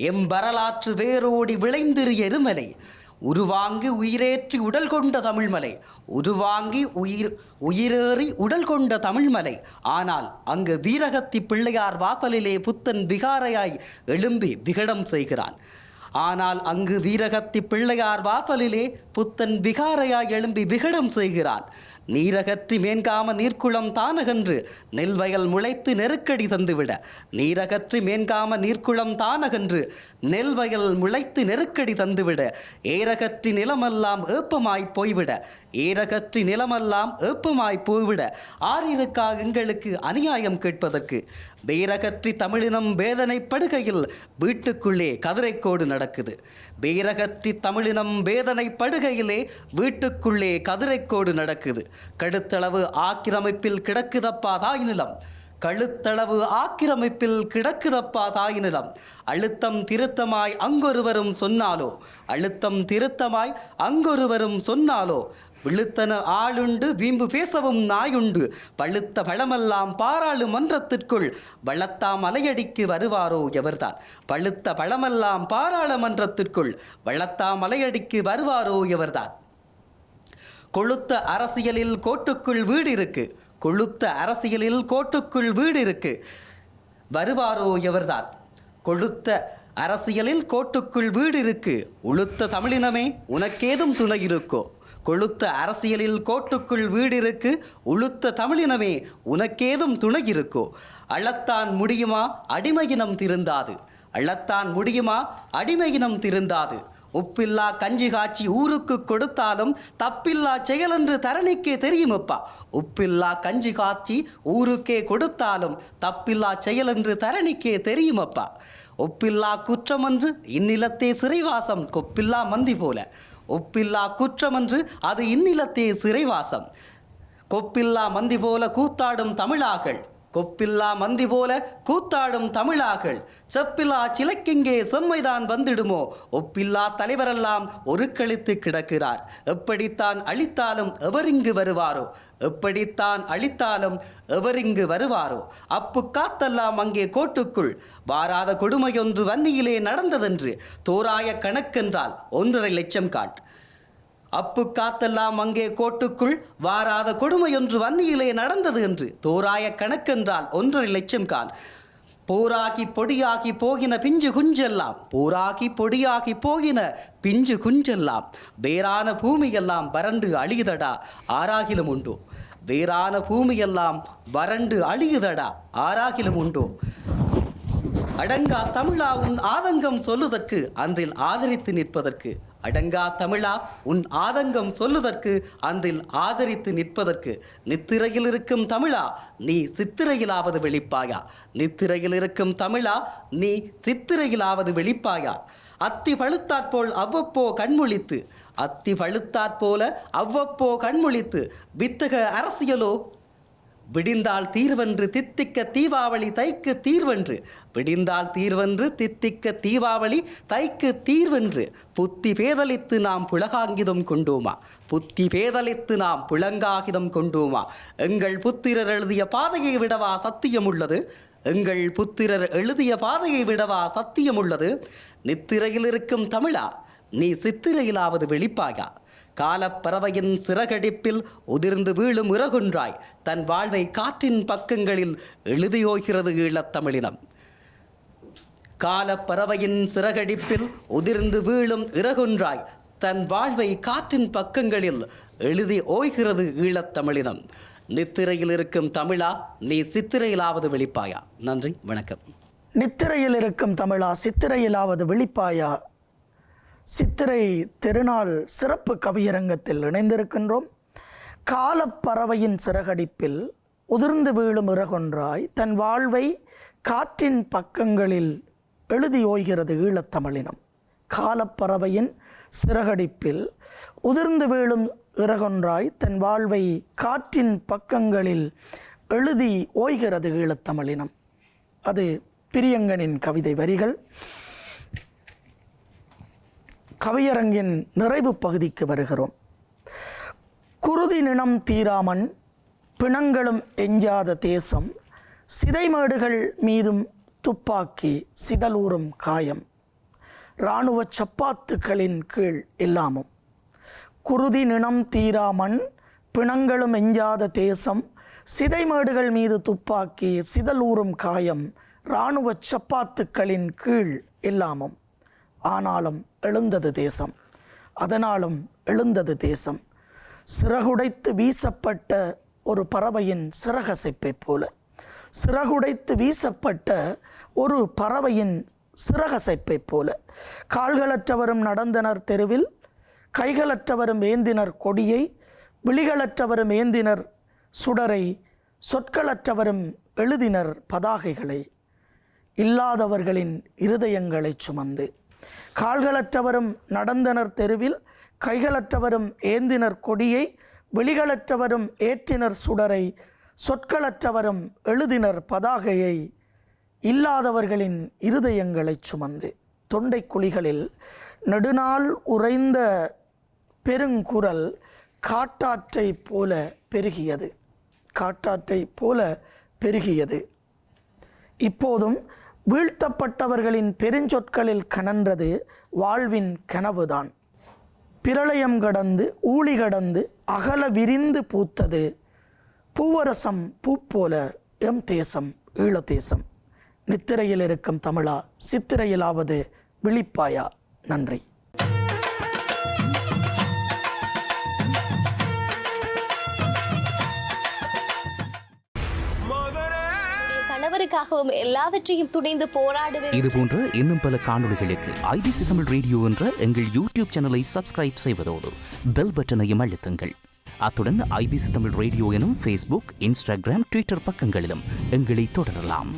எம் வரலாற்று வேரோடி விளைந்திரு எரிமலை. உருவாங்கி உயிரேற்றி உடல் கொண்ட தமிழ்மலை. உருவாங்கி உயிரேறி உடல் கொண்ட தமிழ்மலை. ஆனால் அங்கு வீரகத்தி பிள்ளையார் வாசலிலே புத்தன் விகாரையாய் எழும்பி விகடம் செய்கிறான். ஆனால் அங்கு வீரகத்தி பிள்ளையார் வாசலிலே புத்தன் விகாரையாய் எழும்பி விகடம் செய்கிறான். நீரகற்றி மேன்காம நீர்க்குளம் தானகன்று நெல்வயல் முளைத்து நெருக்கடி தந்துவிட. நீரகற்றி மேன்காம நீர்க்குளம் தானகன்று நெல்வயல் முளைத்து நெருக்கடி தந்துவிட. ஏரகற்றி நிலமெல்லாம் ஏப்பமாய் போய்விட. ஏரகற்றி நிலமெல்லாம் ஏப்பமாய் போய்விட. ஆறிருக்கா எங்களுக்கு அநியாயம் கேட்பதற்கு. பேரகற்றி தமிழினம் வேதனைப்படுகையில் வீட்டுக்குள்ளே கதிரைக்கோடு நடக்குது. பேரகற்றி தமிழினம் வேதனைப்படுகையிலே வீட்டுக்குள்ளே கதிரைக்கோடு நடக்குது. கழுத்தளவு ஆக்கிரமிப்பில் கிடக்குதப்பா தாய் நிலம். கழுத்தளவு ஆக்கிரமிப்பில் கிடக்குதப்பா தாய் நிலம். அழுத்தம் திருத்தமாய் அங்கொருவரும் சொன்னாலோ. அழுத்தம் திருத்தமாய் அங்கொருவரும் சொன்னாலோ. விழுத்தன ஆளுண்டு வீம்பு பேசவும் நாயுண்டு. பழுத்த பழமெல்லாம் பாராளுமன்றத்திற்குள் வளத்தாம் அலையடிக்கு வருவாரோ எவர்தான். பழுத்த பழமெல்லாம் பாராளுமன்றத்திற்குள் வளத்தாம் அலையடிக்கு வருவாரோ எவர்தான். கொளுத்த அரசியலில் கோட்டுக்குள் வீடு இருக்கு. கொளுத்த அரசியலில் கோட்டுக்குள் வீடு இருக்கு. வருவாரோ எவர்தான். கொளுத்த அரசியலில் கோட்டுக்குள் வீடு இருக்கு. உளுத்த தமிழினமே உனக்கேதும் துணை இருக்கோ. கொளுத்த அரசியலில் கோட்டுக்குள் வீடு இருக்கு. உளுத்த தமிழினமே உனக்கேதும் துணை இருக்கோ. அள்ளத்தான் முடியுமா அடிமையினம் திருந்தாது. அள்ளத்தான் முடியுமா அடிமையினம் திருந்தாது. உப்பில்லா கஞ்சி காய்ச்சி ஊருக்கு கொடுத்தாலும் தப்பில்லா செயல் என்று தரணிக்கே தெரியுமப்பா. உப்பில்லா கஞ்சி காய்ச்சி ஊருக்கே கொடுத்தாலும் தப்பில்லா செயல் என்று தரணிக்கே தெரியுமப்பா. ஒப்பில்லா குற்றமன்று இந்நிலத்தே சிறைவாசம் கொப்பில்லா மந்தி போல. ஒப்பில்லா குற்றமன்று அது இந்நிலத்தே சிறைவாசம். கொப்பில்லா மந்தி போல கூத்தாடும் தமிழாக்கள். கொப்பில்லா மந்தி போல கூத்தாடும் தமிழாக்கள். செப்பில்லா சிலைக்கிங்கே செம்மைதான் வந்திடுமோ. ஒப்பில்லா தலைவரெல்லாம் ஒரு கழித்து கிடக்கிறார். எப்படித்தான் அழித்தாலும் எவரிங்கு வருவாரோ. எப்படித்தான் அழித்தாலும் எவரிங்கு வருவாரோ. அப்பு காத்தெல்லாம் அங்கே கோட்டுக்குள் வாராத கொடுமையொன்று வன்னியிலே நடந்ததென்று தோராய கணக்கென்றால் 1.5 லட்சம் காட். அப்பு காத்தெல்லாம் அங்கே கோட்டுக்குள் வாராத கொடுமையொன்று வன்னியிலே நடந்தது என்று தோராய கணக்கென்றால் 1.5 லட்சம் கான். போராகி பொடியாகி போகின பிஞ்சு குஞ்செல்லாம் போராகி பொடியாகி போகின பிஞ்சு குஞ்செல்லாம் வேறான பூமியெல்லாம் வறண்டு அழியுதடா ஆறாகிலும் உண்டோ வேறான பூமியெல்லாம் வறண்டு அழியுதடா ஆறாகிலும் உண்டோ அடங்கா தமிழா உன் ஆதங்கம் சொல்லுதற்கு அன்றில் ஆதரித்து நிற்பதற்கு அடங்கா தமிழா உன் ஆதங்கம் சொல்லுதற்கு அன்றில் ஆதரித்து நிற்பதற்கு நித்திரையில் இருக்கும் தமிழா நீ சித்திரையிலாவது வெளிப்பாயா நித்திரையில் இருக்கும் தமிழா நீ சித்திரையிலாவது வெளிப்பாயா அத்தி பழுத்தாற்போல் அவ்வப்போ கண்மொழித்து அத்தி பழுத்தாற்போல அவ்வப்போ கண்மொழித்து வித்தக அரசியலோ விடிந்தால் தீர்வென்று தித்திக்க தீபாவளி தைக்கு தீர்வென்று விடிந்தால் தீர்வென்று தித்திக்க தீபாவளி தைக்கு தீர்வென்று புத்தி பேதலித்து நாம் புலகாங்கிதம் கொண்டோமா புத்தி பேதலித்து நாம் புலங்காகிதம் கொண்டோமா எங்கள் புத்திரர் எழுதிய பாதையை விடவா சத்தியம் உள்ளது எங்கள் புத்திரர் எழுதிய பாதையை விடவா சத்தியம் உள்ளது நித்திரையில் இருக்கும் தமிழா நீ சித்திரையிலாவது வெளிப்பாயா காலப்பறவையின் சிறகடிப்பில் உதிர்ந்து வீழும் இறகுன்றாய் தன் வாழ்வை காற்றின் பக்கங்களில் எழுதியோகிறது ஈழத்தமிழினம் காலப்பறவையின் சிறகடிப்பில் உதிர்ந்து வீழும் இறகுன்றாய் தன் வாழ்வை காற்றின் பக்கங்களில் எழுதி ஓய்கிறது ஈழத்தமிழினம் நித்திரையில் இருக்கும் தமிழா நீ சித்திரையிலாவது வெளிப்பாயா நன்றி வணக்கம் நித்திரையில் இருக்கும் தமிழா சித்திரையிலாவது வெளிப்பாயா சித்திரை திருநாள் சிறப்பு கவியரங்கத்தில் இணைந்திருக்கின்றோம். காலப்பறவையின் சிறகடிப்பில் உதிர்ந்து வீழும் இறகொன்றாய் தன் வாழ்வை காற்றின் பக்கங்களில் எழுதி ஓய்கிறது ஈழத்தமிழினம். காலப்பறவையின் சிறகடிப்பில் உதிர்ந்து வீழும் இறகொன்றாய் தன் வாழ்வை காற்றின் பக்கங்களில் எழுதி ஓய்கிறது ஈழத்தமிழினம். அது பிரியங்கனின் கவிதை வரிகள். கவியரங்கின் நிறைவு பகுதிக்கு வருகிறோம். குருதி நிணம் தீராமன் பிணங்களும் எஞ்சாத தேசம் சிதைமேடுகள் மீதும் துப்பாக்கி சிதலூறும் காயம் இராணுவ சப்பாத்துக்களின் கீழ் எல்லாமும். குருதி நிணம் தீராமன் பிணங்களும் எஞ்சாத தேசம் சிதைமேடுகள் மீது துப்பாக்கி சிதலூறும் காயம் இராணுவ சப்பாத்துக்களின் கீழ் எல்லாமும். ஆனாலும் எழுந்தது தேசம், அதனாலும் எழுந்தது தேசம். சிறகுடைத்து வீசப்பட்ட ஒரு பறவையின் சிறகசைப்பை போல, சிறகுடைத்து வீசப்பட்ட ஒரு பறவையின் சிறகசைப்பை போல. கால்களற்றவரும் நடந்தனர் தெருவில், கைகளற்றவரும் ஏந்தினர் கொடியை, விழிகளற்றவரும் ஏந்தினர் சுடரை, சொற்களற்றவரும் எழுதினர் பதாகைகளை. இல்லாதவர்களின் இருதயங்களை சுமந்து கால்களற்றவரும் நடந்தனர் தெருவில், கைகளற்றவரும் ஏந்தினர் கொடியை, விழிகளற்றவரும் ஏற்றினர் சுடரை, சொற்களற்றவரும் எழுதினர் பதாகையை. இல்லாதவர்களின் இருதயங்களை சுமந்து. தொண்டை குழிகளில் நெடுநாள் உறைந்த பெருங்குரல் காட்டாற்றை போல பெருகியது, காட்டாற்றை போல பெருகியது. இப்போதும் வீழ்த்தப்பட்டவர்களின் பெருஞ்சொற்களில் கனன்றது வாழ்வின் கனவுதான். பிரளயம் கடந்து ஊழி கடந்து அகல விரிந்து பூத்தது பூவரசம் பூப்போல எம் தேசம் ஈழதேசம். நித்திரையில் இருக்கும் தமிழா சித்திரையிலாவது விழிப்பாயா. நன்றி. கணவருக்காகவும் எல்லாவற்றையும் துணிந்து போராடுவேன். இது போன்ற இன்னும் பல காணொளிகளுக்கு ஐபிசி தமிழ் ரேடியோ என்ற எங்கள் யூடியூப் சேனலை சப்ஸ்கிரைப் செய்வதோடு பெல் பட்டனையும் அழுத்துங்கள். அத்துடன் ஐபிசி தமிழ் ரேடியோ எனும் ஃபேஸ்புக், இன்ஸ்டாகிராம், ட்விட்டர் பக்கங்களிலும் எங்களை தொடரலாம்.